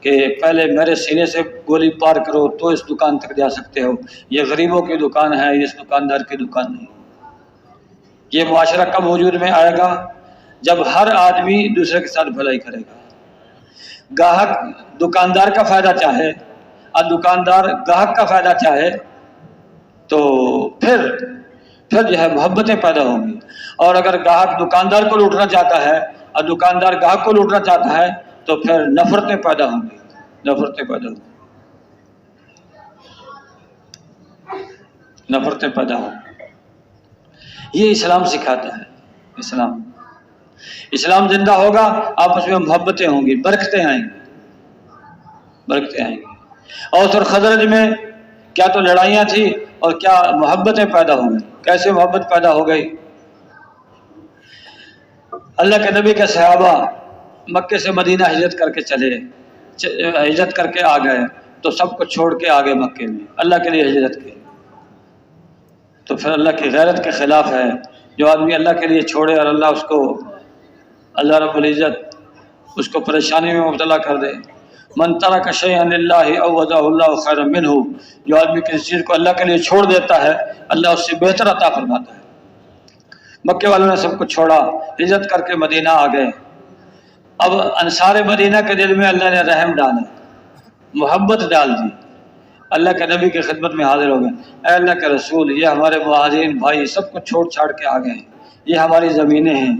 کہ پہلے میرے سینے سے گولی پار کرو تو اس دکان تک جا سکتے ہو، یہ غریبوں کی دکان ہے، اس دکاندار کی دکان نہیں۔ یہ معاشرہ کب وجود میں آئے گا؟ جب ہر آدمی دوسرے کے ساتھ بھلائی کرے گا۔ گاہک دکاندار کا فائدہ چاہے اور دکاندار گاہک کا فائدہ چاہے تو پھر جو ہے محبتیں پیدا ہوں گی۔ اور اگر گاہک دکاندار کو لوٹنا چاہتا ہے اور دکاندار گاہک کو لوٹنا چاہتا ہے تو پھر نفرتیں پیدا ہوں گی۔ یہ اسلام سکھاتا ہے۔ اسلام زندہ ہوگا، آپس میں محبتیں ہوں گی، برکتیں آئیں گی۔ اوس اور خزرج میں کیا تو لڑائیاں تھی اور کیا محبتیں پیدا ہو گئی۔ کیسے محبت پیدا ہو گئی؟ اللہ کے نبی کے صحابہ مکے سے مدینہ ہجرت کر کے آ گئے تو سب کو چھوڑ کے آگے مکے میں اللہ کے لیے ہجرت کی۔ تو پھر اللہ کی غیرت کے خلاف ہے جو آدمی اللہ کے لیے چھوڑے اور اللہ رب العزت اس کو پریشانی میں مبتلا کر دے۔ من ترک شیئا للہ عوضہ اللہ خیرا منہ، جو آدمی کسی چیز کو اللہ کے لیے چھوڑ دیتا ہے اللہ اس سے بہتر عطا فرماتا ہے۔ مکے والوں نے سب کو چھوڑا، ہجرت کر کے مدینہ آ گئے۔ اب انصار مدینہ کے دل میں اللہ نے رحم ڈالا، محبت ڈال دی، اللہ کے نبی کی خدمت میں حاضر ہو گئے۔ اے اللہ کے رسول، یہ ہمارے مہاجرین بھائی سب کو چھوڑ چھاڑ کے آ گئے، یہ ہماری زمینیں ہیں،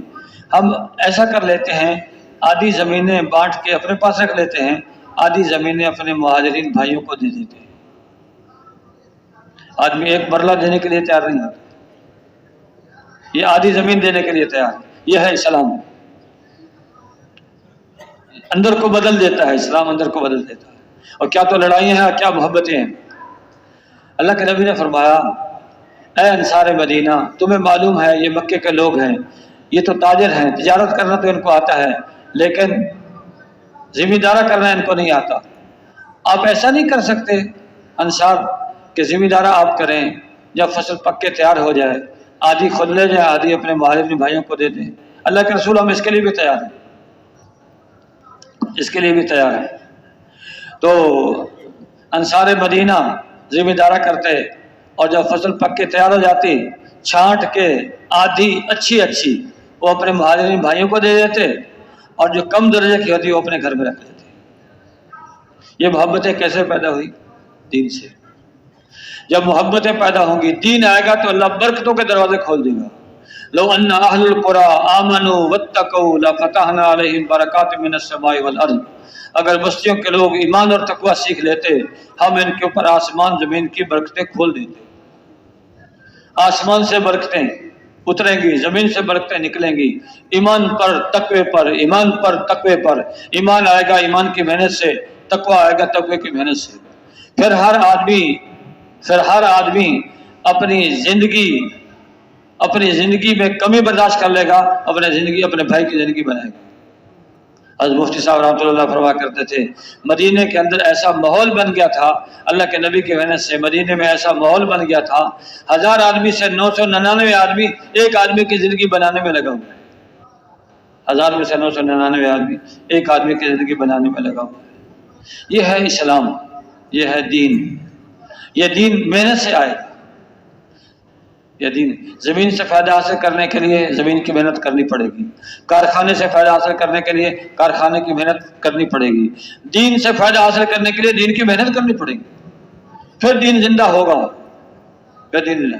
ہم ایسا کر لیتے ہیں آدھی زمینیں بانٹ کے اپنے پاس رکھ لیتے ہیں، آدھی زمینیں اپنے مہاجرین بھائیوں کو دے دیتے ہیں۔ آدمی ایک مرلہ دینے کے لیے تیار نہیں ہوتا، یہ آدھی زمین دینے کے لیے تیار ہے۔ یہ ہے اسلام، اندر کو بدل دیتا ہے، اسلام اندر کو بدل دیتا ہے۔ اور کیا تو لڑائیاں ہیں اور کیا محبتیں ہیں۔ اللہ کے نبی نے فرمایا اے انصار مدینہ، تمہیں معلوم ہے یہ مکے کے لوگ ہیں، یہ تو تاجر ہیں، تجارت کرنا تو ان کو آتا ہے لیکن ذمہ دارہ کرنا ان کو نہیں آتا۔ آپ ایسا نہیں کر سکتے انصار کہ ذمہ دارہ آپ کریں، جب فصل پک کے تیار ہو جائے آدھی خود لے جائیں، آدھی اپنے مہاجرین بھائیوں کو دے دیں۔ اللہ کے رسول ہم اس کے لیے بھی تیار ہیں، تو انصار مدینہ ذمہ دارہ کرتے اور جب فصل پک کے تیار ہو جاتی چھانٹ کے آدھی اچھی وہ اپنے مہاجرین بھائیوں کو دے دیتے اور جو کم درجے کی ہوتی وہ اپنے گھر میں رکھ لیتے۔ یہ محبتیں کیسے پیدا ہوئی؟ دین سے۔ جب محبتیں پیدا ہوں گی، دین آئے گا تو اللہ برکتوں کے دروازے کھول دے گا۔ لو ان اہل القری آمنوا واتقوا لفتحنا علیہم برکات من السماء والارض، اگر بستیوں کے لوگ ایمان اور تقوی سیکھ لیتے ہم ان کے اوپر آسمان زمین کی برکتیں کھول دیتے۔ آسمان سے برکتیں اتریں گی، زمین سے برکتیں نکلیں گی، ایمان پر تقوی پر، ایمان پر تقوی پر۔ ایمان آئے گا ایمان کی محنت سے، تقوی آئے گا تقوی کی محنت سے۔ پھر ہر آدمی اپنی زندگی میں کمی برداشت کر لے گا، اپنے بھائی کی زندگی بنائے گا۔ حضرت مفتی صاحب رحمۃ اللہ فرمایا کرتے تھے مدینے کے اندر ایسا ماحول بن گیا تھا، اللہ کے نبی کی محنت سے مدینے میں ایسا ماحول بن گیا تھا، 1000 آدمی سے 999 آدمی ایک آدمی کی زندگی بنانے میں لگا ہوا ہے۔ 1000 میں سے 999 آدمی ایک آدمی کی زندگی بنانے میں لگا ہوا ہے۔ یہ ہے اسلام، یہ ہے دین۔ یہ دین محنت سے آئے گا۔ یہ دین زمین سے فائدہ حاصل کرنے کے لیے زمین کی محنت کرنی پڑے گی، کارخانے سے فائدہ حاصل کرنے کے لیے کارخانے کی محنت کرنی پڑے گی، دین سے فائدہ حاصل کرنے کے لیے دین کی محنت کرنی پڑے گی، پھر دین زندہ ہوگا، پھر دین زندہ۔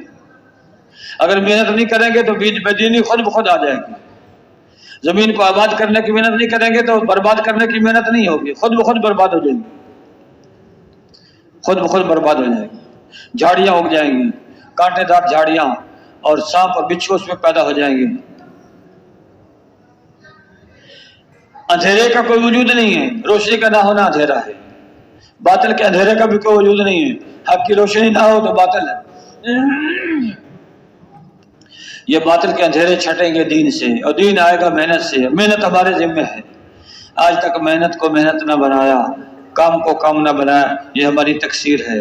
اگر محنت نہیں کریں گے تو بیج بے دینی خود بخود آ جائے گی. زمین کو آباد کرنے کی محنت نہیں کریں گے تو برباد کرنے کی محنت نہیں ہوگی، خود بخود برباد ہو جائے گی، خود بخود برباد ہو جائے گی. جھاڑیاں اگ جائیں گی، کانٹے دار جھاڑیاں، اور سانپ اور بچھو اس میں پیدا ہو جائیں گے. اندھیرے کا کوئی وجود نہیں ہے، روشنی کا نہ ہونا اندھیرا ہے. باطل کے اندھیرے کا بھی کوئی وجود نہیں ہے، حق کی روشنی نہ ہو تو باطل ہے. یہ باطل کے اندھیرے چھٹیں گے دین سے، اور دین آئے گا محنت سے. محنت ہمارے ذمہ ہے. آج تک محنت کو محنت نہ بنایا، کام کو کام نہ بنایا، یہ ہماری تقصیر ہے،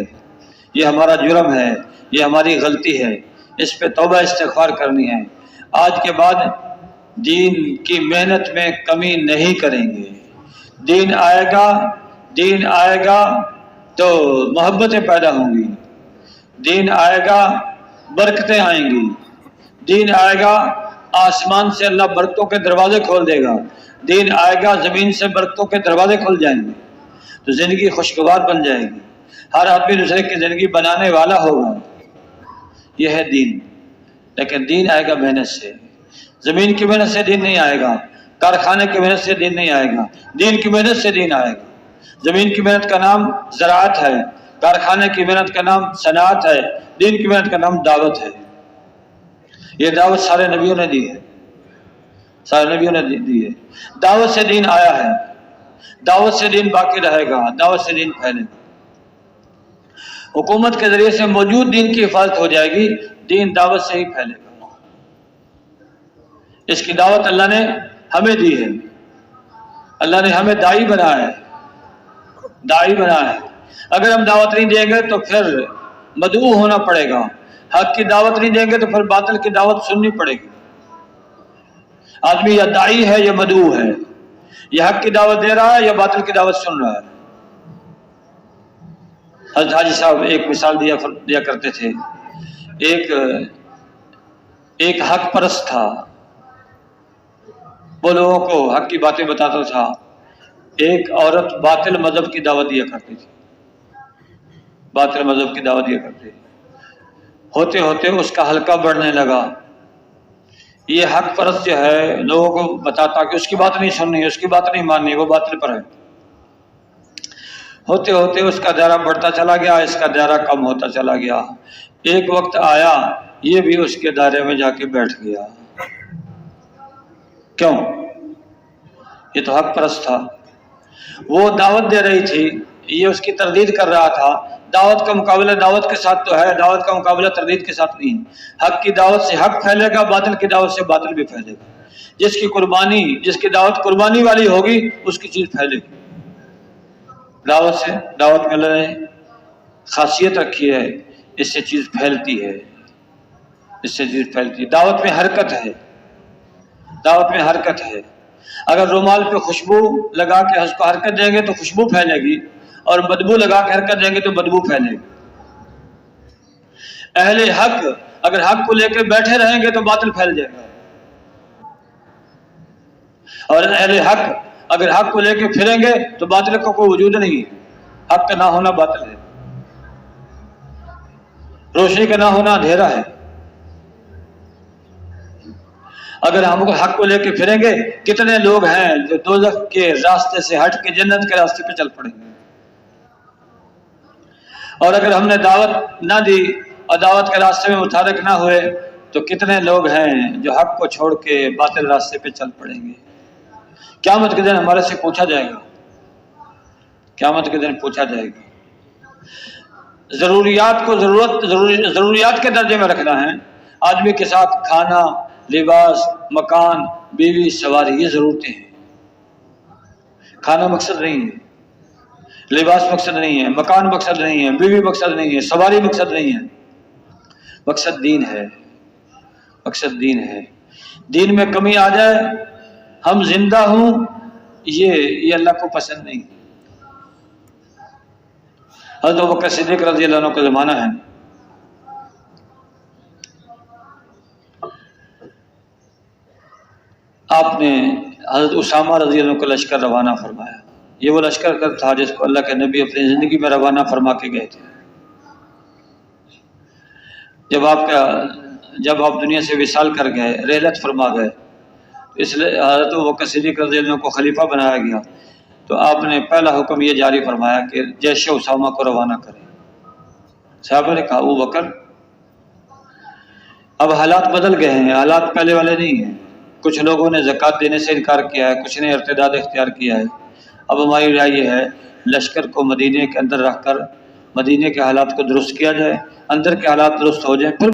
یہ ہمارا جرم ہے، یہ ہماری غلطی ہے. اس پہ توبہ استغفار کرنی ہے. آج کے بعد دین کی محنت میں کمی نہیں کریں گے. دین آئے گا تو محبتیں پیدا ہوں گی. دین آئے گا برکتیں آئیں گی. دین آئے گا آسمان سے اللہ برکتوں کے دروازے کھول دے گا. دین آئے گا زمین سے برکتوں کے دروازے کھل جائیں گے، تو زندگی خوشگوار بن جائے گی. ہر آدمی دوسرے کی زندگی بنانے والا ہوگا. یہ ہے دین. لیکن دین آئے گا محنت سے. زمین کی محنت سے دین نہیں آئے گا، کارخانے کی محنت سے دین نہیں آئے گا. دین کی محنت سے دین آئے گا. زمین کی محنت کا نام زراعت ہے، کارخانے کی محنت کا نام صنعت ہے، دین کی محنت کا نام دعوت ہے. یہ دعوت سارے نبیوں نے دی ہے، سارے نبیوں نے دی ہے. دعوت سے دین آیا ہے، دعوت سے دین باقی رہے گا، دعوت سے دین پھیلے گا. حکومت کے ذریعے سے موجود دین کی حفاظت ہو جائے گی، دین دعوت سے ہی پھیلے گا. اس کی دعوت اللہ نے ہمیں دی ہے. اللہ نے ہمیں داعی بنایا ہے، داعی بنایا ہے. اگر ہم دعوت نہیں دیں گے تو پھر مدعو ہونا پڑے گا. حق کی دعوت نہیں دیں گے تو پھر باطل کی دعوت سننی پڑے گی. آدمی یا داعی ہے یا مدعو ہے، یا حق کی دعوت دے رہا ہے یا باطل کی دعوت سن رہا ہے. حضرت حاجی صاحب ایک مثال دیا کرتے تھے. ایک حق پرست تھا، وہ لوگوں کو حق کی باتیں بتاتا تھا. ایک عورت باطل مذہب کی دعوت دیا کرتی تھی، باطل مذہب کی دعوت دیا کرتی. ہوتے ہوتے اس کا حلقہ بڑھنے لگا. یہ حق پرست جو ہے لوگوں کو بتاتا کہ اس کی بات نہیں سننی، اس کی بات نہیں ماننی، وہ باطل پر ہے. ہوتے ہوتے اس کا دائرہ بڑھتا چلا گیا، اس کا دائرہ کم ہوتا چلا گیا. ایک وقت آیا یہ بھی اس کے دائرے میں جا کے بیٹھ گیا. کیوں؟ یہ تو حق پرست تھا، وہ دعوت دے رہی تھی، یہ اس کی تردید کر رہا تھا. دعوت کا مقابلہ دعوت کے ساتھ تو ہے، دعوت کا مقابلہ تردید کے ساتھ نہیں. حق کی دعوت سے حق پھیلے گا، باطل کی دعوت سے باطل بھی پھیلے گا. جس کی دعوت قربانی والی ہوگی اس کی چیز پھیلے گی. دعوت میں اللہ نے خاصیت رکھی ہے، اس سے چیز پھیلتی ہے، اس سے چیز پھیلتی ہے. دعوت میں حرکت ہے، دعوت میں حرکت ہے. اگر رومال پہ خوشبو لگا کے اس کو حرکت دیں گے تو خوشبو پھیلے گی، اور بدبو لگا کے حرکت دیں گے تو بدبو پھیلے گی. اہل حق اگر حق کو لے کے بیٹھے رہیں گے تو باطل پھیل جائے گا، اور اہل حق اگر حق کو لے کے پھریں گے تو باطل کا کوئی وجود نہیں ہے. حق کا نہ ہونا باطل ہے، روشنی کا نہ ہونا اندھیرا ہے. اگر ہم حق کو لے کے پھریں گے، کتنے لوگ ہیں جو دوزخ کے راستے سے ہٹ کے جنت کے راستے پہ چل پڑیں گے. اور اگر ہم نے دعوت نہ دی اور دعوت کے راستے میں متحرک نہ ہوئے تو کتنے لوگ ہیں جو حق کو چھوڑ کے باطل راستے پہ چل پڑیں گے. قیامت کے دن ہمارے سے پوچھا جائے گا، قیامت کے دن پوچھا جائے گا. ضروریات کو ضروریات کے درجے میں رکھنا ہے. آدمی کے ساتھ کھانا، لباس، مکان، بیوی، سواری، یہ ضرورتیں ہیں. کھانا مقصد نہیں ہے، لباس مقصد نہیں ہے، مکان مقصد نہیں ہے، بیوی مقصد نہیں ہے، سواری مقصد نہیں ہے. مقصد دین ہے، مقصد دین ہے. دین میں کمی آ جائے، ہم زندہ ہوں، یہ اللہ کو پسند نہیں. حضرت ابوبکر صدیق رضی اللہ عنہ کا زمانہ ہے. آپ نے حضرت اسامہ رضی اللہ عنہ کا لشکر روانہ فرمایا. یہ وہ لشکر تھا جس کو اللہ کے نبی اپنی زندگی میں روانہ فرما کے گئے تھے. جب آپ کا جب آپ دنیا سے وصال کر گئے، رحلت فرما گئے، اس لیے حضرت ابوبکر صدیق رضی اللہ عنہ کو خلیفہ بنایا گیا، تو آپ نے پہلا حکم یہ جاری فرمایا کہ جیش اسامہ کو روانہ کریں۔ صحابہ نے کہا ابوبکر، اب حالات بدل گئے ہیں، حالات پہلے والے نہیں ہیں، کچھ لوگوں نے زکوٰۃ دینے سے انکار کیا ہے، کچھ نے ارتداد اختیار کیا ہے، اب ہماری رائے یہ ہے لشکر کو مدینے کے اندر رکھ کر مدینے کے حالات کو درست کیا جائے، اندر کے حالات درست ہو جائیں، پھر